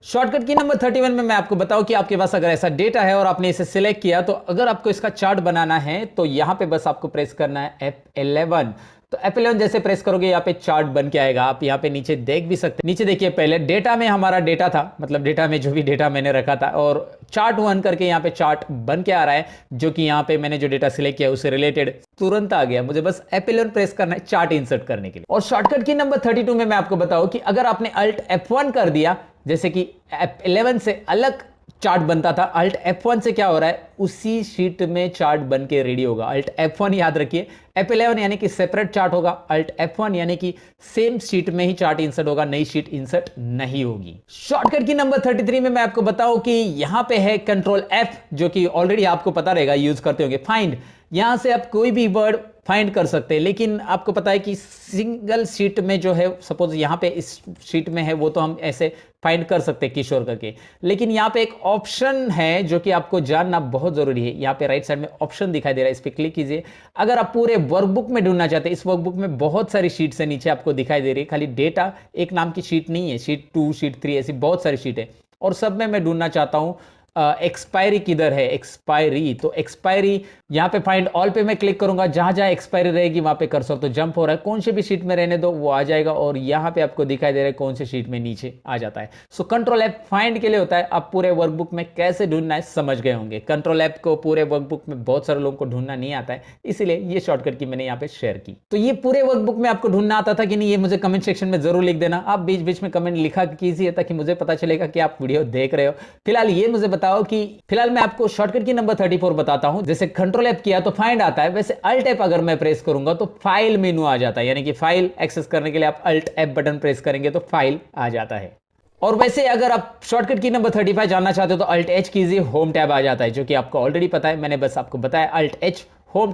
B: शॉर्टकट की नंबर 31 में मैं आपको बताऊं कि आपके पास अगर ऐसा डेटा है और आपने इसे सिलेक्ट किया तो अगर आपको इसका चार्ट बनाना है तो यहां पे बस आपको प्रेस करना है F11। तो F11 जैसे प्रेस करोगे यहाँ पे चार्ट बन के आएगा। आप यहाँ पे नीचे देख भी सकते हैं, नीचे देखिए पहले डेटा में हमारा डेटा था, मतलब डेटा में जो भी डेटा मैंने रखा था, और चार्ट 1 करके यहाँ पे चार्ट बन के आ रहा है जो कि यहाँ पे मैंने जो डेटा सिलेक्ट किया उससे रिलेटेड तुरंत आ गया। मुझे बस F11 प्रेस करना है चार्ट इंसर्ट करने के लिए। और शॉर्टकट की नंबर 32 में मैं आपको बताऊं कि अगर आपने Alt F1 कर दिया, जैसे कि F11 से अलग चार्ट बनता था, Alt F1 से क्या हो रहा है उसी शीट में चार्ट बन के रेडी होगा। Alt F1 याद रखिए, F11 यानी कि सेपरेट चार्ट होगा, Alt F1 यानी कि सेम शीट में ही चार्ट इंसर्ट होगा, नई शीट इंसर्ट नहीं होगी। शॉर्टकट की नंबर 33 में मैं आपको बताऊं कि यहां पे है कंट्रोल F, जो कि ऑलरेडी आपको पता रहेगा, यूज करते होंगे। फाइंड, यहां से आप कोई भी वर्ड फाइंड कर सकते हैं, लेकिन आपको पता है कि सिंगल शीट में जो है, सपोज यहां पे इस शीट में है वो तो हम ऐसे फाइंड कर सकते हैं किशोर करके, लेकिन यहां पे एक ऑप्शन है जो कि आपको जानना बहुत जरूरी है। यहां पे राइट साइड में ऑप्शन दिखाई दे रहा है, इस पर क्लिक कीजिए। अगर आप पूरे वर्कबुक में ढूंढना चाहते हैं, इस वर्कबुक में बहुत सारी शीट्स है, नीचे आपको दिखाई दे रही है, खाली डेटा एक नाम की शीट नहीं है, शीट 2, शीट 3, ऐसी बहुत सारी शीट है, और सब में मैं ढूंढना चाहता हूं एक्सपायरी किधर है, एक्सपायरी। तो एक्सपायरी यहां पे फाइंड ऑल पे मैं क्लिक करूंगा, जहां जहां एक्सपायरी रहेगी वहां पे कर सकते हो। जंप हो रहा है, कौन से भी शीट में रहने दो वो आ जाएगा, और यहां पे आपको दिखाई दे रहा है कौन से शीट में नीचे आ जाता है। सो कंट्रोल F फाइंड के लिए होता है। आप पूरे वर्कबुक में कैसे ढूंढना है समझ गए होंगे। कंट्रोल F को पूरे वर्कबुक में बहुत सारे लोगों को ढूंढना नहीं आता है, इसीलिए ये शॉर्टकट की मैंने यहाँ पे शेयर की। तो ये पूरे वर्कबुक में आपको ढूंढना आता था कि नहीं, ये मुझे कमेंट सेक्शन में जरूर लिख देना। आप बीच बीच में कमेंट लिखा कीजिए ताकि मुझे पता चलेगा कि आप वीडियो देख रहे हो। फिलहाल ये मुझे बताओ कि फिलहाल मैं आपको शॉर्टकट की नंबर 34 बताता हूं। जैसे कंट्रोल F किया तो फाइंड आता है, वैसे अल्ट F अगर मैं प्रेस करूंगा तो फाइल मेनू आ जाता है, यानी कि फाइल एक्सेस करने के लिए आप अल्ट F बटन प्रेस करेंगे तो फाइल आ जाता है। और वैसे अगर आप शॉर्टकट की नंबर 35 जानना चाहते हो तो अल्ट H कीजिए, होम टैब आ जाता है, जो कि आपको ऑलरेडी पता है, मैंने बस आपको बताया अल्ट H होम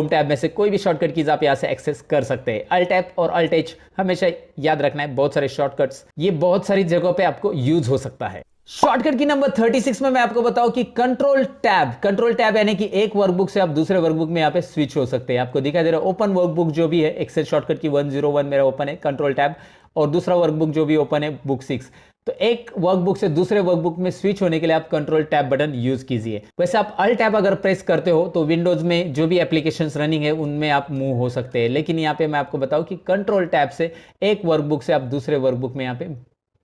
B: टैब में से कोई भी शॉर्टकट कीज आप यहाँ से एक्सेस कर सकते हैं। अल्ट टैब और अल्ट एच हमेशा याद रखना है, बहुत सारे शॉर्टकट्स ये बहुत सारी जगहों पे आपको यूज हो सकता है। शॉर्टकट की नंबर 36 में मैं आपको बताऊं कि कंट्रोल टैब यानी कि एक वर्कबुक से आप दूसरे वर्कबुक में यहाँ पे स्विच हो सकते हैं। आपको दिखाई दे रहा है ओपन वर्कबुक जो भी है, एक्सेल शॉर्टकट की 101 मेरा ओपन है कंट्रोल टैब, और दूसरा वर्कबुक जो भी ओपन है बुक 6। तो एक वर्कबुक से दूसरे वर्कबुक में स्विच होने के लिए आप कंट्रोल टैब बटन यूज कीजिए। वैसे आप अल्ट टैब अगर प्रेस करते हो तो विंडोज में जो भी एप्लीकेशंस रनिंग है उनमें आप मूव हो सकते हैं, लेकिन यहाँ पे मैं आपको बताऊं कि कंट्रोल टैब से एक वर्कबुक से आप दूसरे वर्कबुक में यहाँ पे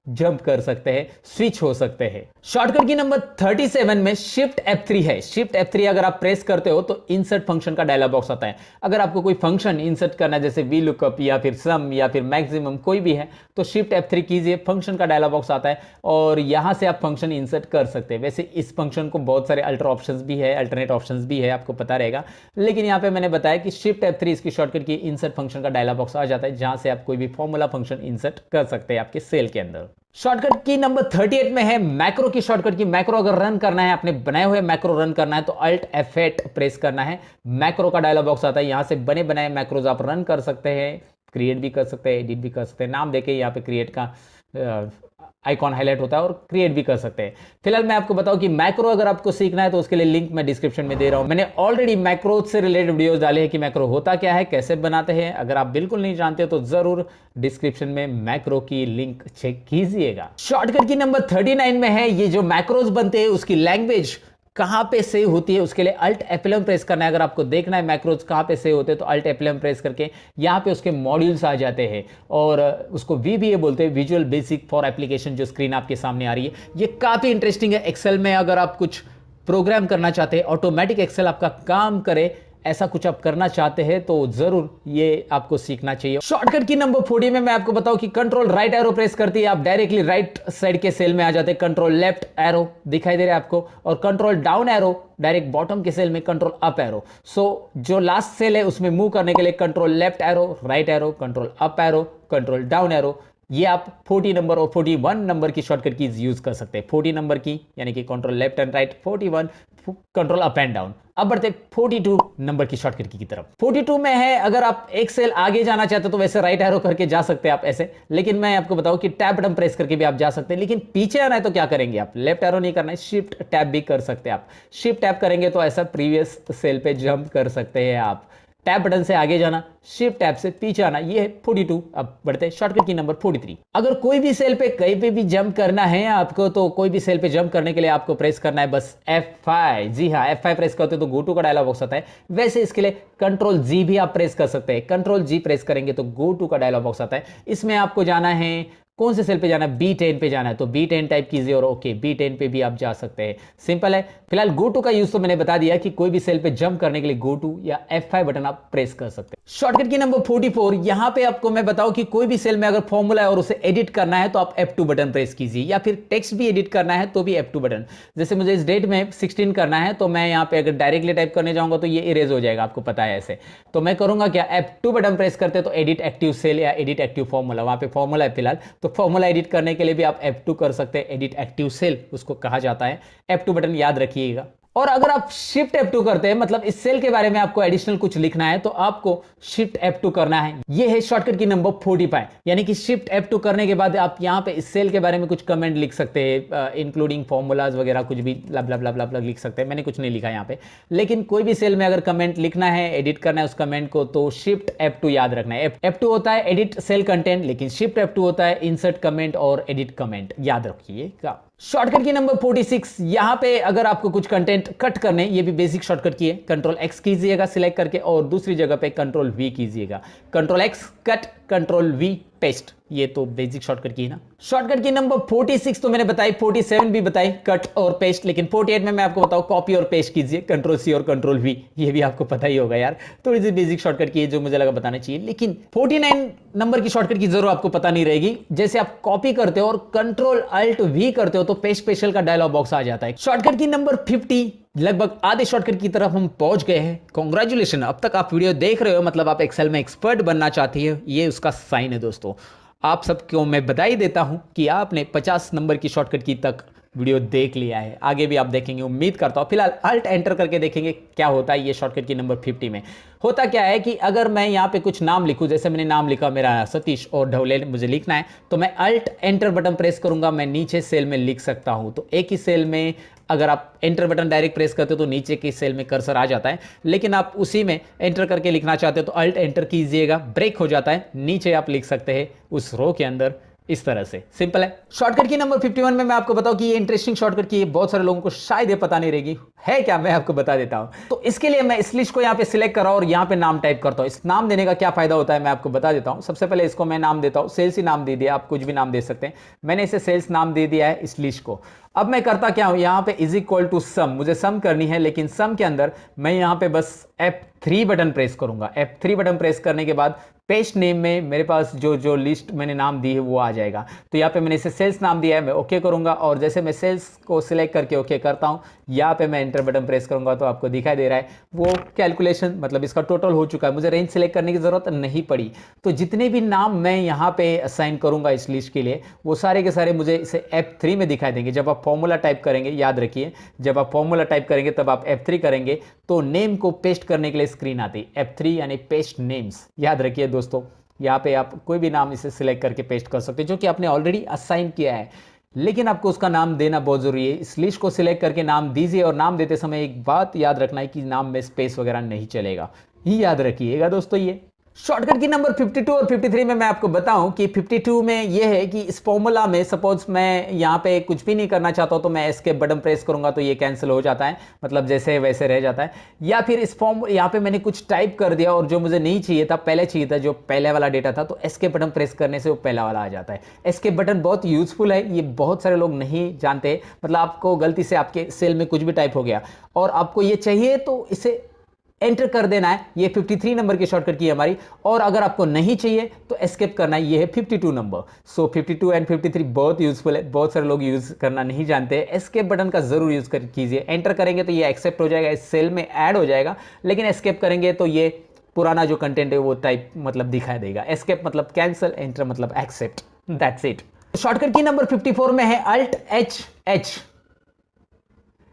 B: जंप कर सकते हैं, स्विच हो सकते हैं। शॉर्टकट की नंबर 37 में शिफ्ट F3 है। शिफ्ट F3 अगर आप प्रेस करते हो तो इंसर्ट फंक्शन का डायलॉग बॉक्स आता है। अगर आपको कोई फंक्शन इंसर्ट करना है जैसे वी लुकअप या फिर सम या फिर मैक्सिमम कोई भी है तो शिफ्ट F3 कीजिए, फंक्शन का डायलॉग बॉक्स आता है और यहां से आप फंक्शन इंसर्ट कर सकते हैं। वैसे इस फंक्शन को बहुत सारे ऑप्शंस भी है, अल्टरनेट ऑप्शंस भी है, आपको पता रहेगा, लेकिन यहाँ पे मैंने बताया कि शिफ्ट F3 इसकी शॉर्टकट की इंसर्ट फंक्शन का डायलॉग बॉक्स आ जाता है जहां से आप कोई भी फॉर्मूला फंक्शन इंसर्ट कर सकते हैं आपके सेल के अंदर। शॉर्टकट की नंबर 38 में है मैक्रो की शॉर्टकट की। मैक्रो अगर रन करना है, अपने बनाए हुए मैक्रो रन करना है तो अल्ट F8 प्रेस करना है, मैक्रो का डायलॉग बॉक्स आता है। यहां से बने बनाए मैक्रोज आप रन कर सकते हैं, क्रिएट भी कर सकते हैं, एडिट भी कर सकते हैं। नाम देके यहाँ पे क्रिएट का आइकॉन हाईलाइट होता है और क्रिएट भी कर सकते हैं। फिलहाल मैं आपको बताऊं कि मैक्रो अगर आपको सीखना है तो उसके लिए लिंक मैं डिस्क्रिप्शन में दे रहा हूं। मैंने ऑलरेडी मैक्रो से रिलेटेड वीडियोस डाले हैं कि मैक्रो होता क्या है, कैसे बनाते हैं। अगर आप बिल्कुल नहीं जानते तो जरूर डिस्क्रिप्शन में मैक्रो की लिंक चेक कीजिएगा। शॉर्टकट की नंबर 39 में है ये जो मैक्रोज बनते हैं उसकी लैंग्वेज कहां पे सेव होती है, उसके लिए अल्ट F11 प्रेस करना है। अगर आपको देखना है मैक्रोज कहां पे सेव होते हैं तो अल्ट F11 प्रेस करके यहां पे उसके मॉड्यूल्स आ जाते हैं और उसको VBA बोलते हैं, विजुअल बेसिक फॉर एप्लीकेशन, जो स्क्रीन आपके सामने आ रही है। ये काफी इंटरेस्टिंग है। एक्सेल में अगर आप कुछ प्रोग्राम करना चाहते हैं, ऑटोमेटिक एक्सेल आपका काम करे, ऐसा कुछ आप करना चाहते हैं तो जरूर ये आपको सीखना चाहिए। शॉर्टकट की नंबर 40 में मैं आपको बताऊं कि कंट्रोल राइट एरो प्रेस करते ही आप डायरेक्टली राइट साइड के सेल में आ जाते हैं। कंट्रोल लेफ्ट एरो दिखाई दे रहा है आपको, और control down arrow direct bottom के सेल में, कंट्रोल अप एरो। सो जो लास्ट सेल है उसमें मूव करने के लिए control left arrow, right arrow, control up arrow, control down arrow, ये आप 40 नंबर और 41 नंबर की शॉर्टकट कीज यूज कर सकते हैं। 40 नंबर की यानी कि control left and right, 41 control up and down. अब बढ़ते 42 नंबर की शॉर्टकट की तरफ। 42 में है अगर आप एक सेल आगे जाना चाहते हो तो वैसे राइट एरो करके जा सकते हैं आप ऐसे, लेकिन मैं आपको बताऊं कि टैब बटन प्रेस करके भी आप जा सकते हैं। लेकिन पीछे आना है तो क्या करेंगे आप, लेफ्ट एरो नहीं करना है, शिफ्ट टैब भी कर सकते हैं आप। शिफ्ट टैब करेंगे तो ऐसा प्रीवियस सेल पे जंप कर सकते हैं आप। टैब बटन से आगे जाना, शिफ्ट टैब से पीछे आना, ये है 42। अब बढ़ते हैं शॉर्टकट की नंबर 43। अगर कोई भी सेल पे कहीं पे भी जंप करना है आपको तो कोई भी सेल पे जंप करने के लिए आपको प्रेस करना है बस F5। जी हाँ, F5 प्रेस करते हो तो गो टू का डायलॉग बॉक्स आता है। वैसे इसके लिए कंट्रोल G भी आप प्रेस कर सकते हैं। कंट्रोल G प्रेस करेंगे तो गो टू का डायलॉग बॉक्स आता है। इसमें आपको जाना है, कौन से सेल पे जाना है, B10 पे जाना है तो B10 टाइप कीजिए और ओके, B10 पे भी आप जा सकते हैं। सिंपल है। फिलहाल गो टू का यूज तो मैंने बता दिया कि कोई भी सेल पे जंप करने के लिए गो टू या F5 बटन आप प्रेस कर सकते हैं। शॉर्टकट की नंबर 44, यहां पे आपको मैं बताऊं कि कोई भी सेल में अगर फॉर्मूला है और उसे एडिट करना है तो आप F2 बटन प्रेस कीजिए, या फिर टेक्स्ट भी एडिट करना है तो भी F2 बटन। जैसे मुझे इस डेट में 16 करना है तो मैं यहाँ पे अगर डायरेक्टली टाइप करने जाऊंगा तो ये इरेज हो जाएगा, आपको पता है ऐसे। तो मैं करूंगा क्या, F2 बटन प्रेस करते तो एडिट एक्टिव सेल या एडिट एक्टिव फॉर्मूला, वहां पे फॉर्मूला है फिलहाल, तो फॉर्मूला एडिट करने के लिए भी आप F2 कर सकते हैं। एडिट एक्टिव सेल उसको कहा जाता है। F2 बटन याद रखिएगा। और अगर आप शिफ्ट F2 करते हैं, मतलब इस सेल के बारे में आपको एडिशनल कुछ लिखना है तो आपको शिफ्ट F2 करना है। यह है शॉर्टकट की नंबर 45, यानी कि शिफ्ट F2 करने के बाद आप यहां पे इस सेल के बारे में कुछ कमेंट लिख सकते हैं, इंक्लूडिंग फॉर्मूलाज वगैरह, कुछ भी लब लब लब लब लब लिख सकते हैं। मैंने कुछ नहीं लिखा यहां पे, लेकिन कोई भी सेल में अगर कमेंट लिखना है, एडिट करना है उस कमेंट को, तो शिफ्ट F2 याद रखना है। F2 होता है एडिट सेल कंटेंट, लेकिन शिफ्ट F2 होता है इंसर्ट कमेंट और एडिट कमेंट, याद रखिएगा। शॉर्टकट की नंबर 46, यहां पे अगर आपको कुछ कंटेंट कट करने, ये भी बेसिक शॉर्टकट की है, कंट्रोल X कीजिएगा सिलेक्ट करके और दूसरी जगह पे कंट्रोल V कीजिएगा। Control X cut, control V paste, ये तो बेसिक शॉर्टकट की है ना। शॉर्टकट की नंबर 46 तो मैंने बताई, 47 भी बताई कट और पेस्ट, लेकिन 48 में मैं आपको बताऊं कॉपी और पेस्ट कीजिए, कंट्रोल C और कंट्रोल V, ये भी आपको पता ही होगा यार, थोड़ी सी बेसिक शॉर्टकट की है जो मुझे लगा बताना चाहिए। लेकिन 49 नंबर की शॉर्टकट की जरूर आपको पता नहीं रहेगी। जैसे आप कॉपी करते हो और कंट्रोल अल्ट V करते हो तो पेस्ट स्पेशल का डायलॉग बॉक्स आ जाता है। शॉर्टकट की नंबर 50, लगभग आधे शॉर्टकट की तरफ हम पहुंच गए हैं। कांग्रेचुलेशन, अब तक आप वीडियो देख रहे हो, मतलब आप एक्सेल में एक्सपर्ट बनना चाहती है, ये उसका साइन है दोस्तों। आप सबको मैं बधाई देता हूं कि आपने 50 नंबर की शॉर्टकट की तक वीडियो देख लिया है, आगे भी आप देखेंगे उम्मीद करता हूँ। फिलहाल अल्ट एंटर करके देखेंगे क्या होता है। ये शॉर्टकट की नंबर 50 में होता क्या है कि अगर मैं यहाँ पे कुछ नाम लिखूँ, जैसे मैंने नाम लिखा मेरा सतीश और ढवले मुझे लिखना है, तो मैं अल्ट एंटर बटन प्रेस करूंगा, मैं नीचे सेल में लिख सकता हूँ। तो एक ही सेल में अगर आप एंटर बटन डायरेक्ट प्रेस करते हो तो नीचे की सेल में कर्सर आ जाता है, लेकिन आप उसी में एंटर करके लिखना चाहते हो तो अल्ट एंटर कीजिएगा, ब्रेक हो जाता है, नीचे आप लिख सकते हैं उस रो के अंदर। इस तरह से सिंपल है। शॉर्टकट की नंबर 51 में मैं आपको बताऊं कि ये इंटरेस्टिंग शॉर्टकट की बहुत सारे लोगों को शायद ये पता नहीं रहेगी, है क्या, मैं आपको बता देता हूं। तो इसके लिए मैं इस लिस्ट को यहां पे सिलेक्ट कर रहा हूं और यहां पे नाम टाइप करता हूं। इस नाम देने का क्या फायदा होता है मैं आपको बता देता हूं। सबसे पहले इसको मैं नाम देता हूं, सेल्स ही नाम दे दिया, आप कुछ भी नाम दे सकते हैं। मैंने इसे सेल्स नाम दे दिया है इस लिस्ट को। अब मैं करता क्या हूं, यहां पे इज इक्वल टू सम, मुझे सम करनी है, लेकिन सम के अंदर मैं यहां पे बस F3 बटन प्रेस करूंगा। F3 बटन प्रेस करने के बाद पेस्ट नेम में मेरे पास जो लिस्ट मैंने नाम दी है वो आ जाएगा। तो यहाँ पे मैंने इसे सेल्स नाम दिया है, मैं ओके करूंगा और जैसे मैं सेल्स को सिलेक्ट करके ओके करता हूँ, यहाँ पे मैं एंटर बटन प्रेस करूंगा तो आपको दिखाई दे रहा है वो कैलकुलेशन, मतलब इसका टोटल हो चुका है। मुझे रेंज सिलेक्ट करने की जरूरत नहीं पड़ी। तो जितने भी नाम मैं यहाँ पे असाइन करूंगा इस लिस्ट के लिए, वो सारे के सारे मुझे इसे F3 में दिखाई देंगे। जब आप फॉर्मूला टाइप करेंगे, याद रखिए जब आप फॉर्मूला टाइप करेंगे तब आप F3 करेंगे तो नेम को पेस्ट करने के लिए स्क्रीन आती है F3 यानी पेस्ट नेम्स। याद रखिए दोस्तों, यहाँ पे आप कोई भी नाम इसे सिलेक्ट करके पेस्ट कर सकते हैं जो कि आपने ऑलरेडी असाइन किया है, लेकिन आपको उसका नाम देना बहुत जरूरी है। इस लिस्ट को सिलेक्ट करके नाम दीजिए और नाम देते समय एक बात याद रखना है कि नाम में स्पेस वगैरह नहीं चलेगा, ही याद रखिएगा दोस्तों। ये शॉर्टकट की नंबर 52 और 53 में मैं आपको बताऊं कि 52 में यह है कि इस फॉर्मूला में सपोज मैं यहां पे कुछ भी नहीं करना चाहता हूं तो मैं एस्केप बटन प्रेस करूंगा तो ये कैंसिल हो जाता है, मतलब जैसे वैसे रह जाता है। या फिर इस फॉर्म यहां पे मैंने कुछ टाइप कर दिया और जो मुझे नहीं चाहिए था, पहले चाहिए था जो पहले वाला डेटा था, तो एस्केप बटन प्रेस करने से वो पहला वाला आ जाता है। एस्केप बटन बहुत यूजफुल है, ये बहुत सारे लोग नहीं जानते। मतलब आपको गलती से आपके सेल में कुछ भी टाइप हो गया और आपको ये चाहिए तो इसे एंटर कर देना है। ये 53 नंबर की शॉर्टकट की है हमारी। और अगर आपको नहीं चाहिए तो एस्केप करना है, ये है 52 नंबर। सो 52 एंड 53 बहुत यूजफुल है, बहुत सारे लोग यूज करना नहीं जानते। एस्केप बटन का जरूर यूज कीजिए। एंटर करेंगे तो ये एक्सेप्ट हो जाएगा, इस सेल में ऐड हो जाएगा, लेकिन एस्केप करेंगे तो ये पुराना जो कंटेंट है वो टाइप मतलब दिखाई देगा। एस्केप मतलब कैंसिल, एंटर मतलब एक्सेप्ट, दैट्स इट। शॉर्टकट की नंबर 54 में है अल्ट एच एच।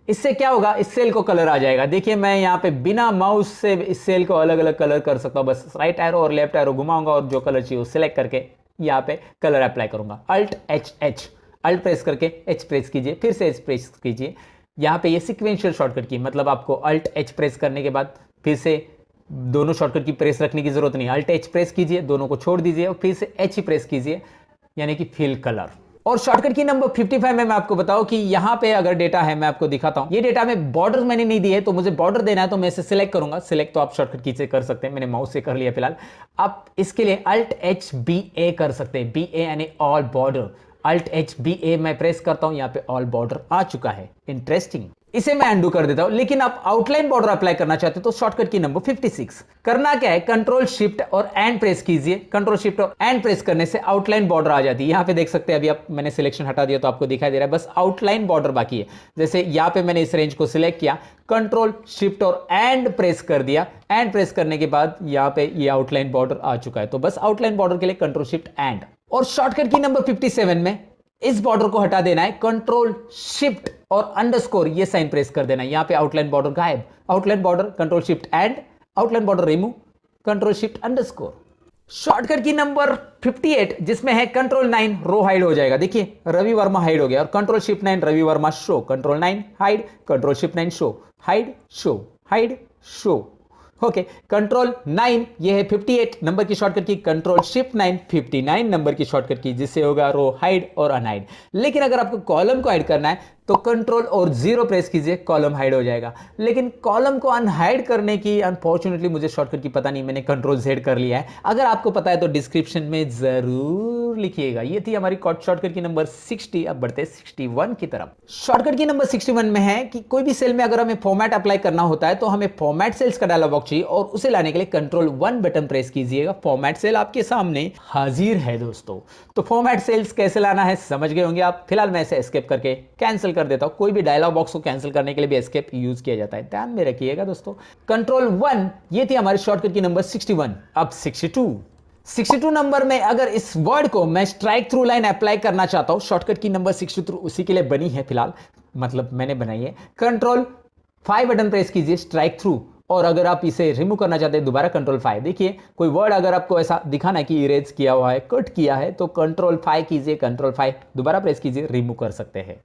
B: इससे क्या होगा, इस सेल को कलर आ जाएगा। देखिए मैं यहाँ पे बिना माउस से इस सेल को अलग अलग कलर कर सकता हूँ, बस राइट एरो और लेफ्ट एरो घुमाऊंगा और जो कलर चाहिए वो सिलेक्ट करके यहाँ पे कलर अप्लाई करूंगा। Alt H H, alt press करके एच प्रेस कीजिए, फिर से एच प्रेस कीजिए। यहाँ पे ये सिक्वेंशियल शॉर्टकट की, मतलब आपको अल्ट एच प्रेस करने के बाद फिर से दोनों शॉर्टकट की प्रेस रखने की जरूरत नहीं। अल्ट एच प्रेस कीजिए, दोनों को छोड़ दीजिए और फिर से एच ही प्रेस कीजिए, यानी कि फिल कलर। और शॉर्टकट की नंबर 55 में मैं आपको बताऊं कि यहां पे अगर डेटा है, मैं आपको दिखाता हूं। ये डेटा में बॉर्डर मैंने नहीं दिए, तो मुझे बॉर्डर देना है तो मैं इसे सिलेक्ट करूंगा। सिलेक्ट तो आप शॉर्टकट की से कर सकते हैं, मैंने माउस से कर लिया फिलहाल। आप इसके लिए अल्ट एच बी ए कर सकते हैं, बी ए यानी all border. Alt H B A मैं प्रेस करता हूं, यहां पे ऑल बॉर्डर आ चुका है। इंटरेस्टिंग, इसे मैं अंडू कर देता हूं। लेकिन आप आउटलाइन बॉर्डर अप्लाई करना चाहते हो तो शॉर्टकट की नंबर 56 करना क्या है, कंट्रोल शिफ्ट और एंड प्रेस कीजिए। कंट्रोल शिफ्ट और एंड प्रेस करने से आउटलाइन बॉर्डर आ जाती है। यहां पे देख सकते हैं, अभी आप मैंने सिलेक्शन हटा दिया तो आपको दिखाई दे रहा है बस आउटलाइन बॉर्डर बाकी है। जैसे यहां पे मैंने इस रेंज को सिलेक्ट किया, कंट्रोल शिफ्ट और एंड प्रेस कर दिया। एंड प्रेस करने के बाद यहां पे ये आउटलाइन बॉर्डर आ चुका है। तो बस आउटलाइन बॉर्डर के लिए कंट्रोल शिफ्ट एंड। और शॉर्टकट की नंबर 57 में इस बॉर्डर को हटा देना है, कंट्रोल शिफ्ट और अंडरस्कोर ये साइन प्रेस कर देना है। यहां पे आउटलाइन बॉर्डर गायब, outline border control shift and, outline border remove, control shift underscore. Shortcut की नंबर 58 जिसमें है कंट्रोल 9 रो हाइड हो जाएगा। देखिए रवि वर्मा हाइड हो गया और control shift 9 Ravi Varma show, control 9 hide, control shift 9 show, hide show, hide show. Okay, control 9 ये है 58 नंबर की shortcut key, control shift 9 59 number की शॉर्टकट की, जिससे होगा रो हाइड और अनहाइड। लेकिन अगर आपको कॉलम को हाइड करना है तो कंट्रोल और 0 प्रेस कीजिए, कॉलम हाइड हो जाएगा। लेकिन कॉलम को अनहाइड करने की अनफॉर्चुनेटली मुझे शॉर्टकट की पता नहीं, मैंने कंट्रोल Z कर लिया है। अगर आपको पता है तो डिस्क्रिप्शन में जरूर लिखिएगा। ये थी हमारी शॉर्टकट की नंबर 60। अब बढ़ते 61 की तरफ। शॉर्टकट की नंबर 61 में है कि कोई भी सेल में अगर हमें फॉर्मेट अप्लाई करना होता है तो हमें फॉर्मेट सेल्स का डायलॉग बॉक्स चाहिए और उसे लाने के लिए कंट्रोल 1 बटन प्रेस कीजिएगा। फॉर्मेट सेल आपके सामने हाजिर है दोस्तों। तो फॉर्मेट सेल्स कैसे लाना है समझ गए होंगे आप। फिलहाल मैं इसे एस्केप करके कैंसिल कर देता हूं। कोई भी डायलॉग बॉक्स को कैंसिल करने के लिए भी एस्केप यूज किया जाता है, ध्यान में रखिएगा दोस्तों। कंट्रोल 1 ये थी हमारी शॉर्टकट की नंबर 61। अब 62 62 नंबर में अगर इस वर्ड को मैं स्ट्राइक थ्रू लाइन अप्लाई करना चाहता हूं, शॉर्टकट की नंबर 63 उसी के लिए बनी है फिलहाल, मतलब मैंने बनाई है। कंट्रोल 5 बटन प्रेस कीजिए स्ट्राइक थ्रू, और अगर आप इसे रिमूव करना चाहते हैं दोबारा कंट्रोल 5। देखिए कोई वर्ड अगर आपको ऐसा दिखाना है कि इरेज किया हुआ है, कट किया है, तो कंट्रोल 5 कीजिए, कंट्रोल 5 दोबारा प्रेस कीजिए, रिमूव कर सकते हैं।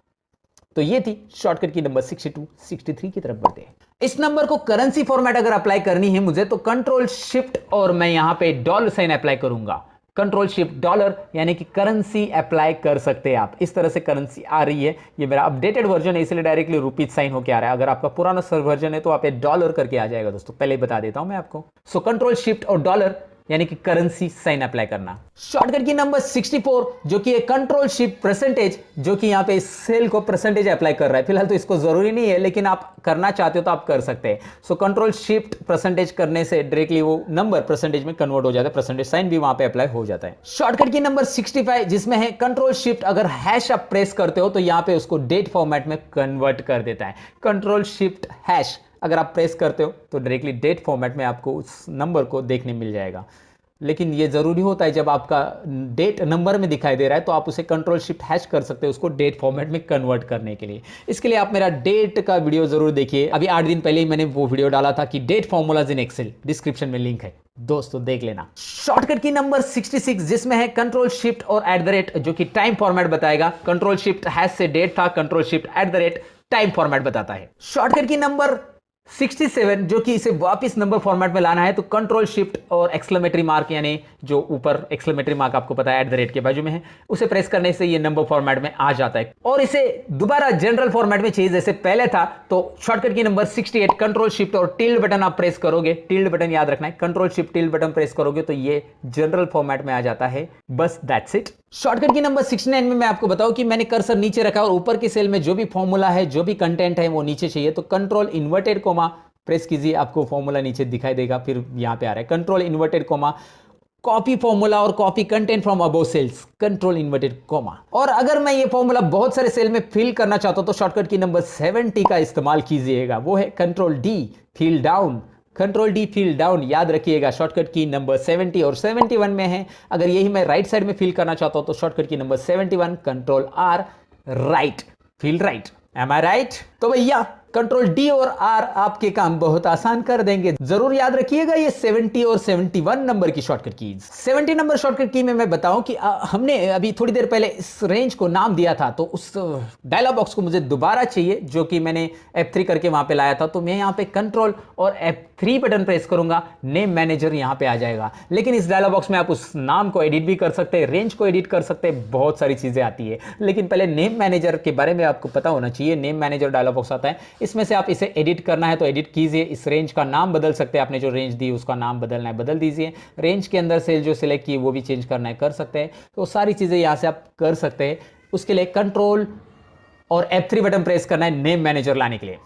B: तो ये थी शॉर्टकट की नंबर 62। 63 की तरफ बढ़ते हैं। इस नंबर को करेंसी फॉर्मेट अगर अप्लाई करनी है मुझे, तो कंट्रोल शिफ्ट और मैं यहां पे डॉलर साइन अप्लाई करूंगा। कंट्रोल शिफ्ट डॉलर यानी कि करेंसी अप्लाई कर सकते हैं आप। इस तरह से करेंसी आ रही है। ये मेरा अपडेटेड वर्जन है इसलिए डायरेक्टली रुपीज साइन होकर आ रहा है। अगर आपका पुराना वर्जन है तो आप डॉलर करके आ जाएगा दोस्तों, पहले बता देता हूं मैं आपको। सो कंट्रोल शिफ्ट और डॉलर यानी कि करेंसी साइन अप्लाई करना। शॉर्टकट की नंबर 64 जो कि कंट्रोल शिफ्ट परसेंटेज, जो कि यहां पे सेल को परसेंटेज अप्लाई कर रहा है। फिलहाल तो इसको जरूरी नहीं है, लेकिन आप करना चाहते हो तो आप कर सकते हैं। सो कंट्रोल शिफ्ट परसेंटेज करने से डायरेक्टली वो नंबर परसेंटेज में कन्वर्ट हो जाता है, परसेंटेज साइन भी वहां पे अप्लाई हो जाता है। शॉर्टकट की नंबर 65 जिसमें है कंट्रोल शिफ्ट, अगर हैश आप प्रेस करते हो तो यहां पे उसको डेट फॉर्मेट में कन्वर्ट कर देता है। कंट्रोल शिफ्ट हैश अगर आप प्रेस करते हो तो डायरेक्टली डेट फॉर्मेट में आपको उस नंबर को देखने मिल जाएगा। लेकिन ये जरूरी होता है जब आपका डेट नंबर में दिखाई दे रहा है तो आप उसे कंट्रोल शिफ्ट हैश कर सकते हो उसको डेट फॉर्मेट में कन्वर्ट करने के लिए। इसके लिए आप मेरा डेट का वीडियो जरूर देखिए। अभी 8 दिन पहले ही मैंने वो वीडियो डाला था कि date formulas in Excel, description में लिंक है दोस्तों, देख लेना। शॉर्टकट की नंबर 66 जिसमें है कंट्रोल शिफ्ट और @ जो कि टाइम फॉर्मेट बताएगा। कंट्रोल शिफ्ट हैश से डेट था, कंट्रोल शिफ्ट @ टाइम फॉर्मेट बताता है। शॉर्टकट की नंबर 67 जो कि इसे वापस नंबर फॉर्मेट में लाना है, तो कंट्रोल शिफ्ट और एक्सक्लेमेटरी मार्क यानी जो ऊपर एक्सक्लेमेटरी मार्क आपको पता है @ के बाजू में है, उसे प्रेस करने से ये नंबर फॉर्मेट में आ जाता है। और इसे दोबारा जनरल फॉर्मेट में चाहिए जैसे पहले था, तो शॉर्टकट की नंबर 68 कंट्रोल शिफ्ट और टिल्ड बटन आप प्रेस करोगे। टिल्ड बटन याद रखना है, control shift tilde button press करोगे तो ये जनरल फॉर्मेट में आ जाता है। बस दैट्स इट। शॉर्टकट की नंबर 69 में मैं आपको बताऊं कि मैंने कर्सर नीचे रखा और ऊपर की सेल में जो भी फॉर्मूला है, जो भी कंटेंट है वो नीचे चाहिए, तो कंट्रोल इन्वर्टेड कोमा प्रेस कीजिए, आपको फॉर्मूला नीचे दिखाई देगा। फिर यहां पे आ रहा है control inverted comma copy formula और copy content from above cells, control inverted comma. और अगर मैं ये फॉर्मूला बहुत सारे सेल में फिल करना चाहता हूं तो शॉर्टकट की नंबर 70 का इस्तेमाल कीजिएगा, वो है control D fill down. Control D fill down याद रखिएगा, शॉर्टकट की नंबर 70 और 71 में है। अगर यही मैं राइट साइड में फिल करना चाहता हूं तो शॉर्टकट की number 71 control R right fill right. Am I right? तो भैया कंट्रोल डी और आर आपके काम बहुत आसान कर देंगे। जरूर याद रखिएगा ये 70 और 71 नंबर की शॉर्टकट कीज। 70 नंबर शॉर्टकट की में मैं बताऊं कि हमने अभी थोड़ी देर पहले इस रेंज को नाम दिया था, तो उस डायलॉग बॉक्स को मुझे दोबारा चाहिए जो कि मैंने F3 करके वहां पे लाया था। तो मैं यहां पे कंट्रोल और F3 बटन प्रेस करूंगा, नेम मैनेजर यहां पे आ जाएगा। लेकिन इस डायलॉग बॉक्स में आप उस नाम को एडिट भी कर सकते हैं, रेंज को एडिट कर सकते हैं, बहुत सारी चीजें आती है। लेकिन पहले नेम मैनेजर के बारे में आपको पता होना चाहिए। नेम मैनेजर डायलॉग बॉक्स आता है, इसमें से आप इसे एडिट करना है तो एडिट कीजिए। इस रेंज का नाम बदल सकते हैं, आपने जो रेंज दी उसका नाम बदलना है बदल दीजिए। रेंज के अंदर सेल जो सिलेक्ट की वो भी चेंज करना है कर सकते हैं। तो सारी चीजें यहां से आप कर सकते हैं। उसके लिए कंट्रोल और F3 बटन प्रेस करना है नेम मैनेजर लाने के लिए।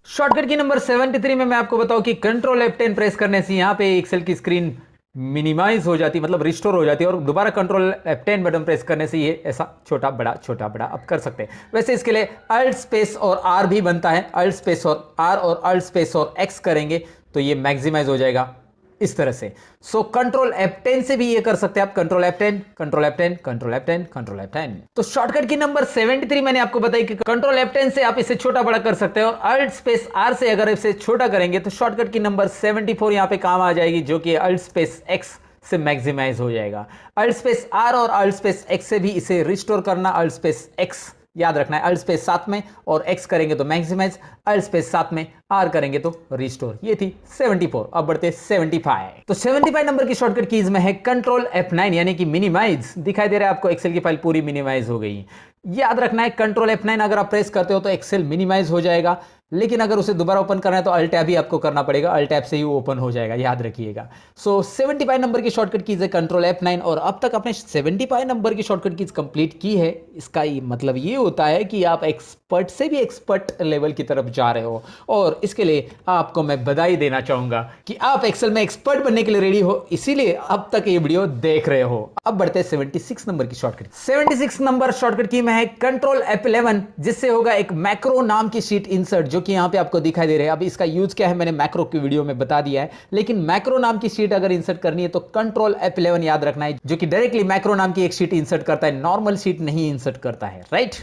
B: शॉर्टकट की नंबर 73 में मैं आपको बताऊं कि कंट्रोल F10 प्रेस करने से यहां पे एक्सेल की स्क्रीन मिनिमाइज हो जाती, मतलब रिस्टोर हो जाती है। और दोबारा कंट्रोल F10 बटन प्रेस करने से ये ऐसा छोटा बड़ा आप कर सकते हैं। वैसे इसके लिए अल्ट स्पेस और आर भी बनता है, अल्ट स्पेस और आर और अल्ट स्पेस और एक्स करेंगे तो ये मैक्सिमाइज हो जाएगा इस तरह से। सो कंट्रोल F10 से भी ये कर सकते हैं आप, control F10 control F10 control F10 control F10। तो शॉर्टकट की नंबर 73 मैंने आपको बताई कि कंट्रोल F10 से आप इसे छोटा बड़ा कर सकते हैं, और अल्ट स्पेस आर से अगर इसे छोटा करेंगे तो शॉर्टकट की नंबर 74 यहां पे काम आ जाएगी, जो कि अल्ट स्पेस एक्स से मैक्सिमाइज हो जाएगा। अल्ट स्पेस आर और अल्ट स्पेस एक्स से भी इसे रिस्टोर करना, अल्ट स्पेस एक्स याद रखना है, अल्ट स्पेस साथ में और एक्स करेंगे तो मैक्सिमाइज, अल्ट स्पेस साथ में आर करेंगे तो रिस्टोर। ये थी 74। अब बढ़ते 75। तो 75 नंबर की शॉर्टकट कीज में है कंट्रोल F9 यानी कि मिनिमाइज। दिखाई दे रहा है आपको एक्सेल की फाइल पूरी मिनिमाइज हो गई। याद रखना है कंट्रोल F9 अगर आप प्रेस करते हो तो एक्सेल मिनिमाइज हो जाएगा, लेकिन अगर उसे दोबारा ओपन करना है तो अल्ट टैब ही आपको करना पड़ेगा, अल्ट टैब से ही ओपन हो जाएगा, याद रखिएगा। सो 75 नंबर की शॉर्टकट कीज है कंट्रोल F9। और अब तक आपने 75 नंबर की शॉर्टकट कीज कंप्लीट की है। इसका मतलब ये होता है कि आप एक्सपर्ट से भी एक्सपर्ट लेवल की तरफ जा रहे हो, और इसके लिए आपको मैं बधाई देना चाहूंगा कि आप एक्सेल में एक्सपर्ट बनने के लिए रेडी हो, इसीलिए अब तक ये वीडियो देख रहे हो। अब बढ़ते हैं 76 नंबर की शॉर्टकट। 76 नंबर शॉर्टकट की में है कंट्रोल F11 जिससे होगा एक मैक्रो नाम की शीट इंसर्ट, जो जो कि यहाँ पे आपको दिखाई दे रहे हैं। अब इसका यूज क्या है मैंने मैक्रो की वीडियो में बता दिया है, लेकिन मैक्रो नाम की शीट अगर इंसर्ट करनी है तो कंट्रोल F11 याद रखना है, जो कि डायरेक्टली मैक्रो नाम की एक शीट इंसर्ट करता है, नॉर्मल शीट नहीं इंसर्ट करता है, राइट।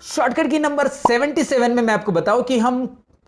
B: शॉर्टकट की नंबर 77 में मैं आपको बताऊं कि हम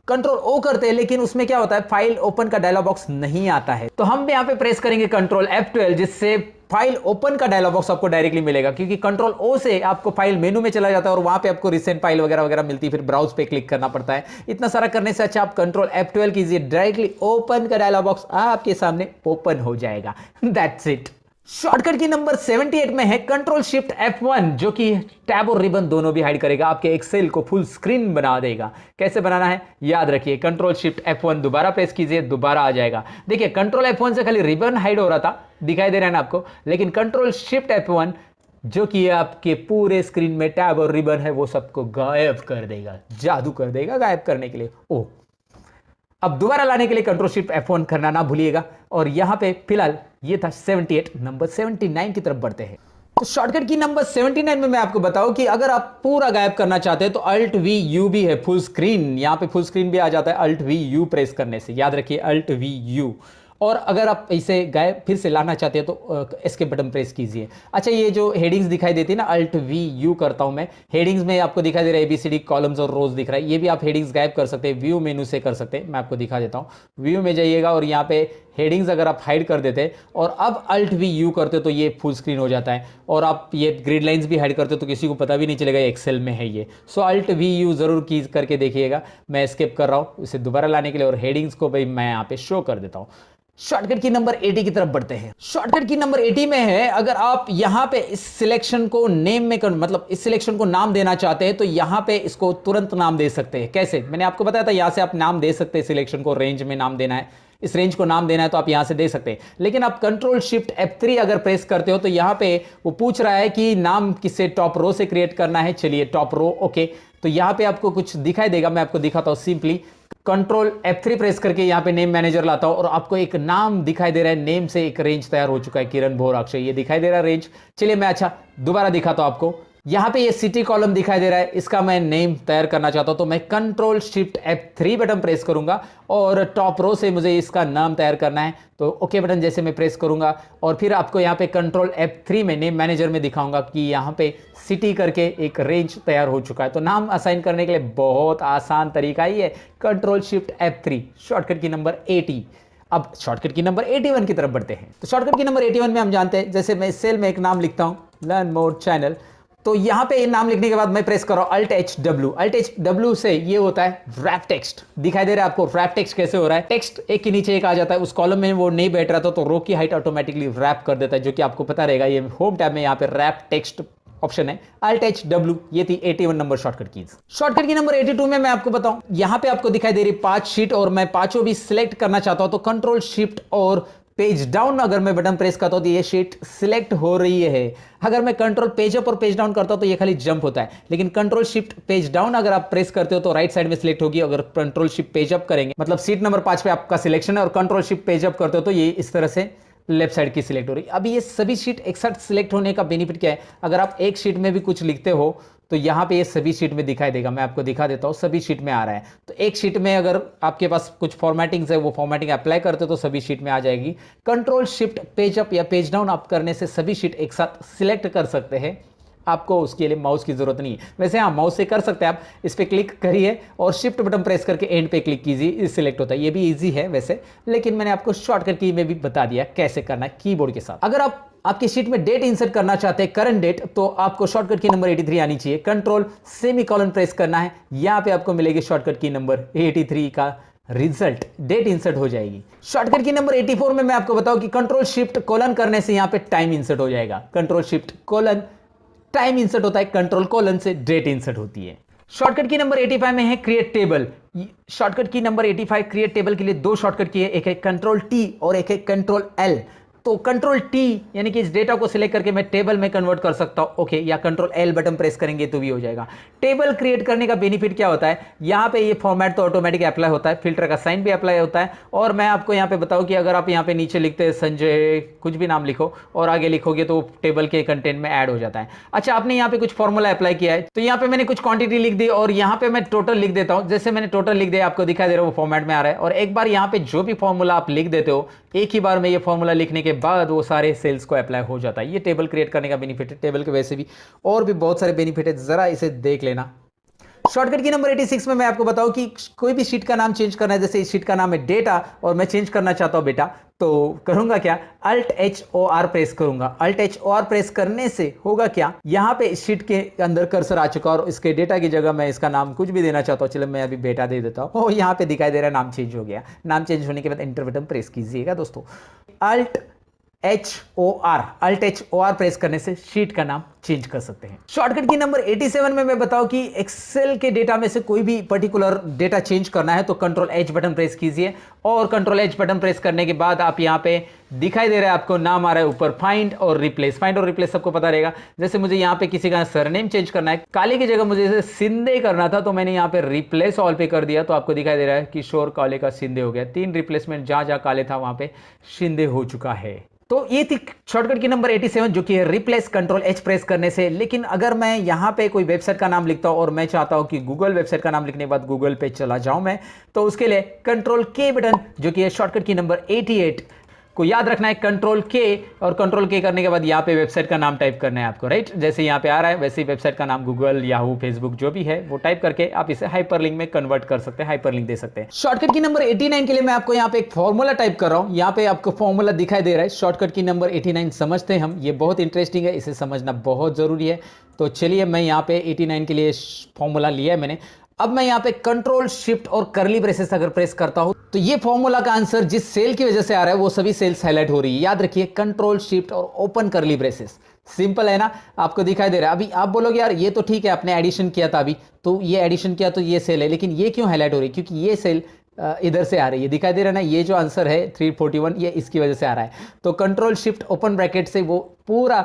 B: कंट्रोल ओ करते हैं, लेकिन उसमें क्या होता है, फाइल ओपन का डायलॉग बॉक्स नहीं आता है। तो हम यहाँ पे प्रेस करेंगे कंट्रोल F12, जिससे फाइल ओपन का डायलॉग बॉक्स आपको डायरेक्टली मिलेगा, क्योंकि कंट्रोल ओ से आपको फाइल मेनू में चला जाता है और वहां पे आपको रिसेंट फाइल वगैरह वगैरह मिलती है, फिर ब्राउज पे क्लिक करना पड़ता है। इतना सारा करने से अच्छा आप कंट्रोल F12 कीजिए, डायरेक्टली ओपन का डायलॉग बॉक्स आपके सामने ओपन हो जाएगा। That's it. शॉर्टकट की नंबर 78 में है कंट्रोल शिफ्ट F1, जो कि टैब और रिबन दोनों भी हाइड करेगा, आपके एक्सेल को फुल स्क्रीन बना देगा। कैसे बनाना है याद रखिए, कंट्रोल शिफ्ट F1 दोबारा प्रेस कीजिए, दोबारा आ जाएगा। देखिए कंट्रोल F1 से खाली रिबन हाइड हो रहा था, दिखाई दे रहा है ना आपको, लेकिन कंट्रोल शिफ्ट F1 जो कि आपके पूरे स्क्रीन में टैब और रिबन है वो सबको गायब कर देगा, जादू कर देगा गायब करने के लिए। ओह, अब दोबारा लाने के लिए कंट्रोल शिफ्ट F1 करना ना भूलिएगा। और यहां पे फिलहाल ये था 78, नंबर 79 की तरफ बढ़ते हैं। तो शॉर्टकट की नंबर 79 में मैं आपको बताऊं कि अगर आप पूरा गायब करना चाहते हैं तो Alt V U भी है, फुल स्क्रीन, यहां पे फुल स्क्रीन भी आ जाता है Alt V U प्रेस करने से, याद रखिए Alt V U। और अगर आप इसे गायब फिर से लाना चाहते हैं तो एस्केप बटन प्रेस कीजिए। अच्छा, ये जो हेडिंग्स दिखाई देती है ना, Alt V U करता हूं मैं, हेडिंग्स में आपको दिखाई दे रहा है ABCD कॉलम्स और रोज दिख रहा है, ये भी आप हेडिंग्स गायब कर सकते हैं, व्यू मेनू से कर सकते हैं। मैं आपको दिखा देता हूं, व्यू में जाइएगा और यहाँ पे हेडिंग्स अगर आप हाइड कर देते और अब Alt V U करते तो ये फुल स्क्रीन हो जाता है, और आप ये ग्रिड लाइंस भी हाइड करते तो किसी को पता भी नहीं चलेगा एक्सेल में है ये। सो Alt V U जरूर की करके देखिएगा। मैं एस्केप कर रहा हूँ इसे दोबारा लाने के लिए, और हेडिंग्स को भाई मैं यहाँ पे शो कर देता हूँ। शॉर्टकट की नंबर 80 की तरफ बढ़ते हैं। शॉर्टकट की नंबर 80 में है, अगर आप यहां पे इस सिलेक्शन को नेम में मतलब इस सिलेक्शन को नाम देना चाहते हैं तो यहां पे इसको तुरंत नाम दे सकते हैं। कैसे, मैंने आपको बताया था, यहां से आप नाम दे सकते हैं, सिलेक्शन को रेंज में नाम देना है, इस रेंज को नाम देना है तो आप यहां से दे सकते हैं। लेकिन आप कंट्रोल शिफ्ट F3 अगर प्रेस करते हो तो यहां पे वो पूछ रहा है कि नाम किसे टॉप रो से क्रिएट करना है। चलिए टॉप रो, ओके। तो यहां पे आपको कुछ दिखाई देगा, मैं आपको दिखाता हूं। सिंपली कंट्रोल F3 प्रेस करके यहां पे नेम मैनेजर लाता हूं और आपको एक नाम दिखाई दे रहा है, नेम से एक रेंज तैयार हो चुका है, किरण भोराक्षे, ये दिखाई दे रहा है रेंज। चलिए मैं अच्छा दोबारा दिखाता हूं आपको। यहां पे ये सिटी कॉलम दिखाई दे रहा है, इसका मैं नेम तैयार करना चाहता हूं तो मैं control shift F3 button press करूंगा और टॉप रो से मुझे इसका नाम तैयार करना है तो ओके बटन जैसे मैं प्रेस करूंगा और फिर आपको यहां पे कंट्रोल F3 में नेम मैनेजर में दिखाऊंगा कि यहां पे सिटी करके एक रेंज तैयार हो चुका है। तो नाम असाइन करने के लिए बहुत आसान तरीका ही है, कंट्रोल शिफ्ट F3। शॉर्टकट की नंबर 80। अब शॉर्टकट की नंबर 81 की तरफ बढ़ते हैं। तो शॉर्टकट की नंबर 81 में हम जानते हैं, जैसे मैं इस सेल में एक नाम लिखता हूं, लर्न मोर चैनल, तो यहां पे नाम लिखने के बाद मैं प्रेस कर रहा हूं Alt HW। Alt HW से ये होता है रैप टेक्स्ट, दिखाई दे रहा है आपको रैप टेक्स्ट कैसे हो रहा है, टेक्स्ट एक के नीचे एक आ जाता है, उस कॉलम में वो नहीं बैठ रहा था तो रो की हाइट ऑटोमेटिकली रैप कर देता है, जो कि आपको पता रहेगा। ये होम टैब में यहाँ पे रैप टेक्स्ट ऑप्शन है, Alt HW। ये थी 81 नंबर शॉर्टकट कीज। शॉर्टकट की नंबर 82 में मैं आपको बताऊं, यहां पे आपको दिखाई दे रही 5 शीट और मैं पांचों भी सिलेक्ट करना चाहता हूं तो कंट्रोल शिफ्ट और पेज डाउन अगर मैं बटन प्रेस करता हूं तो ये शीट सिलेक्ट हो रही है। अगर मैं कंट्रोल पेज अप और पेज डाउन करता हूं तो ये खाली जंप होता है, लेकिन कंट्रोल शिफ्ट पेज डाउन अगर आप प्रेस करते हो तो राइट साइड में सिलेक्ट होगी। अगर कंट्रोल शिफ्ट पेज अप करेंगे, मतलब सीट नंबर 5 पे आपका सिलेक्शन है और कंट्रोल शिफ्ट पेज अप करते हो तो ये इस तरह से लेफ्ट साइड की सिलेक्ट हो रही है। अभी ये सभी शीट एक साथ सिलेक्ट होने का बेनिफिट क्या है, अगर आप एक शीट में भी कुछ लिखते हो तो यहां पे ये सभी शीट में दिखाई देगा। मैं आपको दिखा देता हूं, सभी शीट में आ रहा है। तो एक शीट में अगर आपके पास कुछ फॉर्मेटिंग्स है, वो फॉर्मेटिंग अप्लाई करते हो तो सभी शीट में आ जाएगी। कंट्रोल शिफ्ट पेज अप या पेज डाउन आप करने से सभी शीट एक साथ सिलेक्ट कर सकते हैं, आपको उसके लिए माउस की जरूरत नहीं है। वैसे हाँ, माउस से कर सकते हैं आप, इस पे क्लिक करिए और शिफ्ट बटन प्रेस करके एंड पे क्लिक कीजिए, सिलेक्ट होता है। ये भी इजी है वैसे, लेकिन मैंने आपको शॉर्टकट की में भी बता दिया कैसे करना है कीबोर्ड के साथ। अगर आप आपकी शीट में डेट इंसर्ट करना चाहते हैं, करंट डेट, तो आपको शॉर्टकट की नंबर 83 आनी चाहिए। कंट्रोल सेमीकोलन प्रेस करना है, यहां पे आपको मिलेगी शॉर्टकट की नंबर 83 का रिजल्ट, डेट इंसर्ट हो जाएगी। शॉर्टकट की नंबर 84 में मैं आपको बताऊं कि कंट्रोल शिफ्ट कोलन करने से यहां पे टाइम इंसर्ट हो जाएगा। Control shift colon time insert होता है, कंट्रोल कोलन से डेट इंसर्ट होती है। शॉर्टकट की नंबर 85 में है क्रिएट टेबल। शॉर्टकट की नंबर 85 क्रिएट टेबल के लिए दो शॉर्टकट की है, एक है कंट्रोल T और एक है कंट्रोल L। तो कंट्रोल टी यानी कि इस डेटा को सिलेक्ट करके मैं टेबल में कन्वर्ट कर सकता हूं, ओके, या कंट्रोल एल बटन प्रेस करेंगे तो भी हो जाएगा। टेबल क्रिएट करने का बेनिफिट क्या होता है, यहां पे ये फॉर्मेट तो ऑटोमेटिक अप्लाई होता है, फिल्टर का साइन भी अप्लाई होता है। और मैं आपको यहां पे बताऊं कि अगर आप यहां पे नीचे लिखते हैं संजय कुछ भी नाम लिखो और आगे लिखोगे तो टेबल के कंटेंट में ऐड हो जाता है। अच्छा, आपने यहां पे कुछ फॉर्मूला अप्लाई किया है तो यहां पे मैंने कुछ क्वांटिटी लिख दी और यहां पे मैं टोटल लिख देता हूं। जैसे मैंने टोटल लिख दिया, आपको दिखाई दे रहा है वो फॉर्मेट में आ रहा है। और एक बार यहां पे जो भी फॉर्मूला आप लिख देते हो, एक ही बार में ये फॉर्मूला लिखने के बाद वो सारे सेल्स को अप्लाई हो जाता है। ये टेबल क्रिएट करने का बेनिफिट है। टेबल के वैसे भी और भी बहुत सारे बेनिफिट है, जरा इसे देख लेना। शॉर्टकट की नंबर 86 में मैं आपको बताऊं कि कोई भी शीट का नाम चेंज करना है, जैसे इस शीट का नाम है डेटा और मैं चेंज करना चाहता हूं बेटा, तो करूंगा क्या, alt H O R press करूंगा। Alt H O R press करने से होगा क्या, यहां पे इस शीट के अंदर कर्सर आ चुका और इसके डेटा की जगह मैं इसका नाम कुछ भी देना चाहता हूं। चलो मैं अभी बेटा दे देता हूं। ओ, यहां पे दिखाई दे रहा है नाम चेंज हो गया। नाम चेंज होने के बाद एंटर बटन प्रेस कीजिएगा दोस्तों। Alt H O R press करने से शीट का नाम चेंज कर सकते हैं। शॉर्टकट की नंबर 87 में मैं बताऊं कि एक्सेल के डेटा में से कोई भी पर्टिकुलर डेटा चेंज करना है तो कंट्रोल एच बटन प्रेस कीजिए और कंट्रोल एच बटन प्रेस करने के बाद आप यहां पे दिखाई दे रहा है, आपको नाम आ रहा है ऊपर फाइंड और रिप्लेस। फाइंड और रिप्लेस सबको पता रहेगा। जैसे मुझे यहां पे किसी का सरनेम चेंज करना है, काले की जगह मुझे इसे सिंधे करना था तो मैंने यहां पे रिप्लेस ऑल पे कर दिया, तो आपको दिखाई दे रहा है किशोर काले का सिंधे हो गया। 3 रिप्लेसमेंट, जहां जहां काले था वहां पे शिंदे हो चुका है। तो ये थी शॉर्टकट की नंबर 87 जो कि है रिप्लेस कंट्रोल एच प्रेस करने से। लेकिन अगर मैं यहां पे कोई वेबसाइट का नाम लिखता हूं और मैं चाहता हूं कि गूगल वेबसाइट का नाम लिखने के बाद गूगल पे चला जाऊं मैं, तो उसके लिए कंट्रोल के बटन जो कि है शॉर्टकट की नंबर 88 को याद रखना है, कंट्रोल के, और कंट्रोल के करने के बाद यहाँ पे वेबसाइट का नाम टाइप करना है आपको, राइट। जैसे यहाँ पे आ रहा है वैसे ही वेबसाइट का नाम गूगल, याहू, फेसबुक जो भी है वो टाइप करके आप इसे हाइपरलिंक में कन्वर्ट कर सकते हैं, हाइपरलिंक दे सकते हैं। शॉर्टकट की नंबर 89 के लिए मैं आपको यहाँ पे एक फॉर्मूला टाइप कर रहा हूँ। यहाँ पे आपको फॉर्मूला दिखाई दे रहा है। शॉर्टकट की नंबर 89 समझते हैं हम, ये बहुत इंटरेस्टिंग है, इसे समझना बहुत जरूरी है। तो चलिए मैं यहाँ पे 89 के लिए फॉर्मूला लिया है मैंने। अब मैं यहां पे कंट्रोल शिफ्ट और करली ब्रेसेस अगर प्रेस करता हूं तो ये फॉर्मूला का आंसर जिस सेल की वजह से आ रहा है वो सभी सेल्स हाईलाइट हो रही है। याद रखिए, कंट्रोल शिफ्ट और ओपन करली ब्रेसेस। सिंपल है ना, आपको दिखाई दे रहा है। अभी आप बोलोगे यार ये तो ठीक है, आपने एडिशन किया था अभी, तो ये एडिशन किया तो ये सेल है, लेकिन ये क्यों हाईलाइट हो रही है, क्योंकि ये सेल इधर से आ रही है, दिखाई दे रहा है ना, ये जो आंसर है 341 ये इसकी वजह से आ रहा है। तो कंट्रोल शिफ्ट ओपन ब्रैकेट से वो पूरा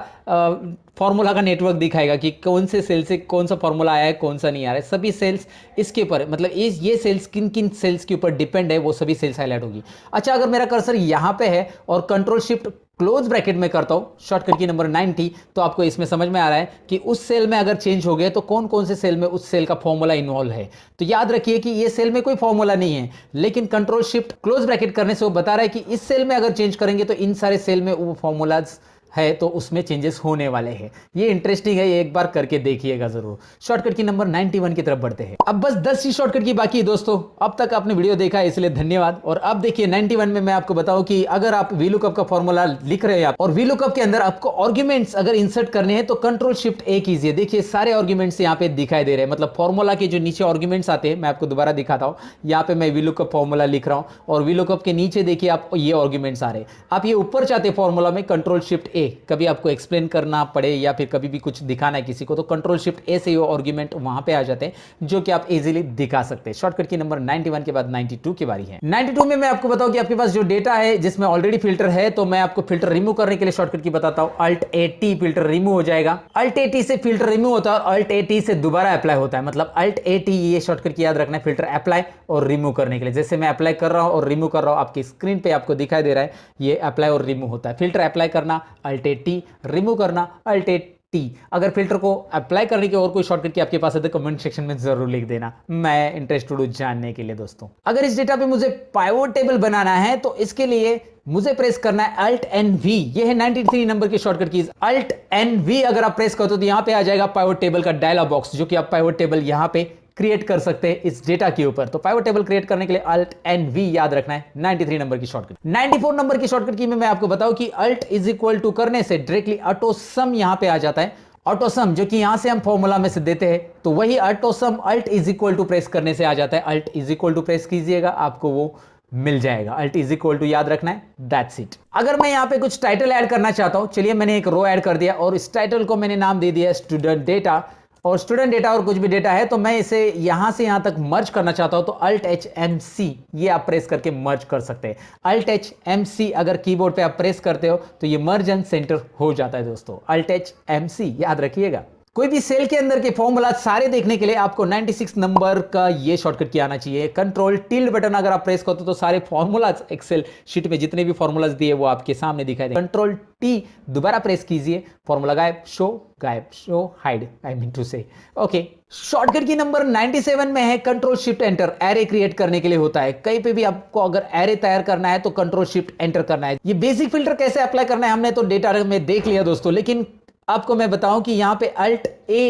B: फॉर्मूला का नेटवर्क दिखाएगा कि कौन से सेल से कौन सा फॉर्मूला आया है, कौन सा नहीं आ रहा है। सभी सेल्स इसके ऊपर, मतलब ये सेल्स किन किन सेल्स के ऊपर डिपेंड है, वो सभी सेल्स हाईलाइट होगी। अच्छा, अगर मेरा कर्सर यहां पे है और कंट्रोल शिफ्ट क्लोज ब्रैकेट में करता हूं शॉर्टकट की नंबर 90, तो आपको इसमें समझ में आ रहा है कि उस सेल में अगर चेंज हो गए तो कौन कौन से सेल में उस सेल का फॉर्मूला इन्वॉल्व है। तो याद रखिए कि ये सेल में कोई फॉर्मूला नहीं है, लेकिन कंट्रोल शिफ्ट क्लोज ब्रैकेट करने से वो बता रहा है कि इस सेल में अगर चेंज करेंगे तो इन सारे सेल में वो फॉर्मूलाज है, तो उसमें चेंजेस होने वाले हैं। ये इंटरेस्टिंग है, ये एक बार करके देखिएगा जरूर। शॉर्टकट की नंबर 91 की तरफ बढ़ते हैं। अब बस 10 ही शॉर्टकट की बाकी है दोस्तों। अब तक आपने वीडियो देखा है इसलिए धन्यवाद। और अब देखिए 91 में मैं आपको बताऊं कि अगर आप वीलुकअप का फॉर्मूला लिख रहे हैं और वीलुकअप के अंदर आपको आर्गुमेंट्स अगर इंसर्ट करने हैं तो कंट्रोल शिफ्ट ए कीजिए। देखिए सारे आर्गुमेंट्स यहाँ पे दिखाई दे रहे हैं, मतलब फॉर्मूला के जो नीचे आर्गुमेंट्स आते हैं, मैं आपको दोबारा दिखाता हूँ। यहाँ पे मैं वीलुकअप फॉर्मूला लिख रहा हूँ और वीलुकअप के नीचे देखिए आप ये आर्गुमेंट्स आ रहे हैं। आप ये ऊपर चाहते हैं फॉर्मूला में कंट्रोल शिफ्ट ए, कभी आपको एक्सप्लेन करना पड़े या फिर कभी भी कुछ दिखाना है किसी को, तो कंट्रोल शिफ्ट ए से वो आर्गुमेंट वहां पे आ जाते हैं जो कि आप इजीली दिखा सकते हैं। शॉर्टकट की नंबर 91 के बाद 92 की बारी है। 92 में मैं आपको बताऊं कि आपके पास जो डेटा है जिसमें ऑलरेडी फिल्टर है, तो मैं आपको फिल्टर रिमूव करने के लिए शॉर्टकट की बताता हूं। Alt A T, filter remove हो जाएगा। अल्ट ए टी से फिल्टर रिमूव होता है और अल्ट ए टी से दोबारा अप्लाई होता है, मतलब अल्ट ए टी, ये शॉर्टकट की याद रखना है, फिल्टर अप्लाई और रिमूव करने के लिए। जैसे मैं अप्लाई कर रहा हूं और रिमूव कर रहा हूं, आपकी स्क्रीन पे आपको दिखाई दे रहा है ये अप्लाई और रिमूव होता है। फिल्टर अप्लाई करना अल्ट ए टी, रिमूव करना अल्ट ए टी। अगर फिल्टर को अप्लाई करने की और कोई शॉर्टकट की आपके पास है तो कमेंट सेक्शन में जरूर लिख देना, मैं इंटरेस्टेड हूं जानने के लिए दोस्तों। अगर इस डेटा पे मुझे पाइवोट टेबल बनाना है तो इसके लिए मुझे प्रेस करना है अल्ट एन वी। ये है 93 नंबर की shortcut keys. Alt N V अगर आप प्रेस करते हो तो यहां पे आ जाएगा पाइवोट टेबल का डायलॉग बॉक्स, जो कि आप पाइवोट टेबल यहां पे क्रिएट कर सकते हैं इस डेटा के ऊपर। तो पाइवोट टेबल क्रिएट करने के लिए अल्ट एन वी याद रखना है। 93 नंबर की शॉर्टकट। 94 नंबर की शॉर्टकट की में मैं आपको बताऊं कि अल्ट इज इक्वल टू करने से डायरेक्टली ऑटो सम यहां पे आ जाता है। ऑटो सम जो कि यहां से हम फॉर्मूला में से देते हैं, तो वही auto sum alt is equal to press करने से आ जाता है। Alt is equal to press कीजिएगा, आपको वो मिल जाएगा। अल्ट इज इक्वल टू याद रखना है, दैट्स इट। अगर मैं यहां पे कुछ टाइटल ऐड करना चाहता हूं, चलिए मैंने एक रो ऐड कर दिया और इस टाइटल को मैंने नाम दे दिया स्टूडेंट डेटा। और स्टूडेंट डेटा और कुछ भी डेटा है तो मैं इसे यहां से यहां तक मर्ज करना चाहता हूं तो Alt H M C ये आप प्रेस करके मर्ज कर सकते हैं। Alt H M C अगर कीबोर्ड पे आप प्रेस करते हो तो ये मर्ज एंड सेंटर हो जाता है दोस्तों। Alt H M C याद रखिएगा। कोई भी सेल के अंदर के फॉर्मूला सारे देखने के लिए आपको 96 नंबर का ये शॉर्टकट की आना चाहिए। कंट्रोल टिल्ड बटन अगर आप प्रेस करते हो तो सारे फॉर्मूलाज एक्सेल शीट में जितने भी फॉर्मूलाज दिए वो आपके सामने दिखाई दे। कंट्रोल टी दोबारा प्रेस कीजिए, फॉर्मूला गायब, show hide I mean two से। ओके, शॉर्टकट की नंबर 97 में है control shift enter. Array create करने के लिए होता है। कहीं पे भी आपको अगर एरे तैयार करना है तो कंट्रोल शिफ्ट एंटर करना है। ये बेसिक फिल्टर कैसे अप्लाई करना है हमने तो डेटा में देख लिया दोस्तों, लेकिन आपको मैं बताऊं कि यहां पे Alt A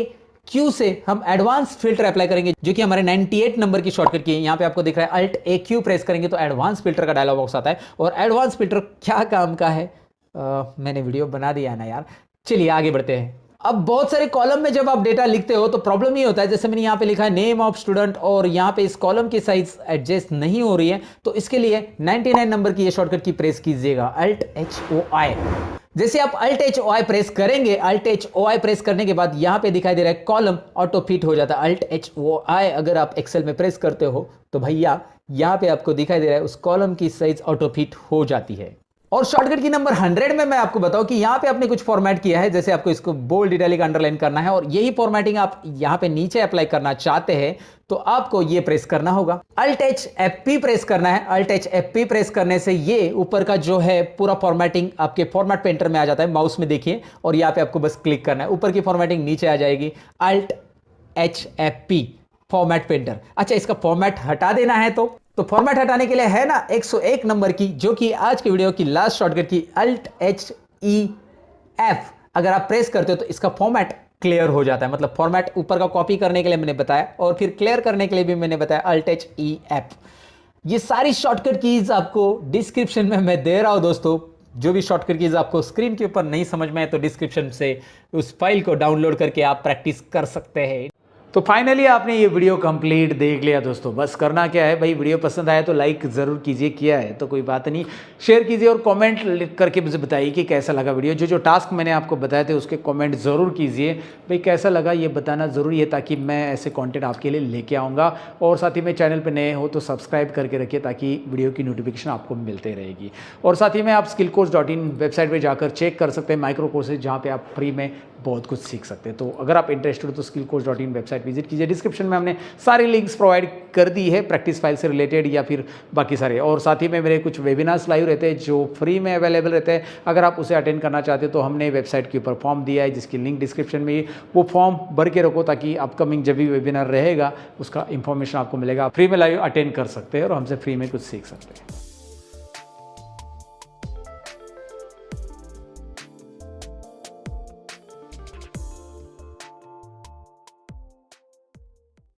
B: Q से हम एडवांस फिल्टर अप्लाई करेंगे जो कि हमारे 98 नंबर की शॉर्टकट की है। यहां पे आपको दिख रहा है Alt A Q प्रेस करेंगे तो एडवांस फिल्टर का डायलॉग बॉक्स आता है। और एडवांस फिल्टर क्या काम का है मैंने वीडियो बना दिया है ना यार। चलिए आगे बढ़ते हैं। अब बहुत सारे कॉलम में जब आप डेटा लिखते हो तो प्रॉब्लम ये होता है, जैसे मैंने यहाँ पे लिखा है नेम ऑफ स्टूडेंट और यहाँ पे इस कॉलम की साइज एडजस्ट नहीं हो रही है, तो इसके लिए 99 नंबर की ये शॉर्टकट की प्रेस कीजिएगा Alt H O I। जैसे आप Alt H O I press करेंगे, Alt H O I press करने के बाद यहाँ पे दिखाई दे रहा है कॉलम ऑटो फिट हो जाता है। Alt H O I अगर आप एक्सेल में प्रेस करते हो तो भैया यहाँ पे आपको दिखाई दे रहा है उस कॉलम की साइज ऑटो फिट हो जाती है। और शॉर्टकट की नंबर 100 में मैं आपको बताऊं कि यहां पे आपने कुछ फॉर्मेट किया है, जैसे आपको इसको बोल्ड इटैलिक अंडरलाइन करना है और यही फॉर्मेटिंग आप यहां पे नीचे अप्लाई करना चाहते हैं तो आपको ये प्रेस करना होगा। Alt H FP प्रेस करना है। Alt H FP प्रेस करने से ये ऊपर का जो है पूरा फॉर्मेटिंग आपके फॉर्मेट पेंटर में आ जाता है। माउस में देखिए और यहां पे आपको बस क्लिक करना है, ऊपर की फॉर्मेटिंग नीचे आ जाएगी। Alt H FP format painter. अच्छा, इसका फॉर्मेट हटा देना है तो फॉर्मेट हटाने के लिए है ना 101 नंबर की, जो कि आज की वीडियो की लास्ट शॉर्टकट की Alt H E F अगर आप प्रेस करते हो तो इसका फॉर्मेट क्लियर हो जाता है। मतलब फॉर्मेट ऊपर का कॉपी करने के लिए मैंने बताया और फिर क्लियर करने के लिए भी मैंने बताया Alt H E F। ये सारी शॉर्टकट कीज आपको डिस्क्रिप्शन में मैं दे रहा हूं दोस्तों। जो भी शॉर्टकट कीज आपको स्क्रीन के ऊपर नहीं समझ में आए तो डिस्क्रिप्शन से उस फाइल को डाउनलोड करके आप प्रैक्टिस कर सकते हैं।
A: तो फाइनली आपने ये वीडियो कंप्लीट देख लिया दोस्तों। बस करना क्या है भाई, वीडियो पसंद आया तो लाइक ज़रूर कीजिए, किया है तो कोई बात नहीं, शेयर कीजिए और कमेंट लिख करके मुझे बताइए कि कैसा लगा वीडियो। जो टास्क मैंने आपको बताए थे उसके कमेंट ज़रूर कीजिए भाई, कैसा लगा ये बताना ज़रूरी है ताकि मैं ऐसे कंटेंट आपके लिए लेके आऊँगा। और साथ ही में चैनल पर नए हो तो सब्सक्राइब करके रखिए ताकि वीडियो की नोटिफिकेशन आपको मिलते रहेगी। और साथ ही में आप skillcoach.in वेबसाइट पर जाकर चेक कर सकते हैं माइक्रो कोर्सेज, जहाँ पर आप फ्री में बहुत कुछ सीख सकते हैं। तो अगर आप इंटरेस्टेड हो तो skillcoach.in वेबसाइट विजिट कीजिए। डिस्क्रिप्शन में हमने सारी लिंक्स प्रोवाइड कर दी है प्रैक्टिस फाइल से रिलेटेड या फिर बाकी सारे। और साथ ही में मेरे कुछ वेबिनार्स लाइव रहते हैं जो फ्री में अवेलेबल रहते हैं। अगर आप उसे अटेंड करना चाहते हो तो हमने वेबसाइट के ऊपर फॉर्म दिया है जिसकी लिंक डिस्क्रिप्शन में ही, वो फॉर्म भर के रखो ताकि अपकमिंग जब भी वेबिनार रहेगा उसका इंफॉर्मेशन आपको मिलेगा। आप फ्री में लाइव अटेंड कर सकते हैं और हमसे फ्री में कुछ सीख सकते हैं।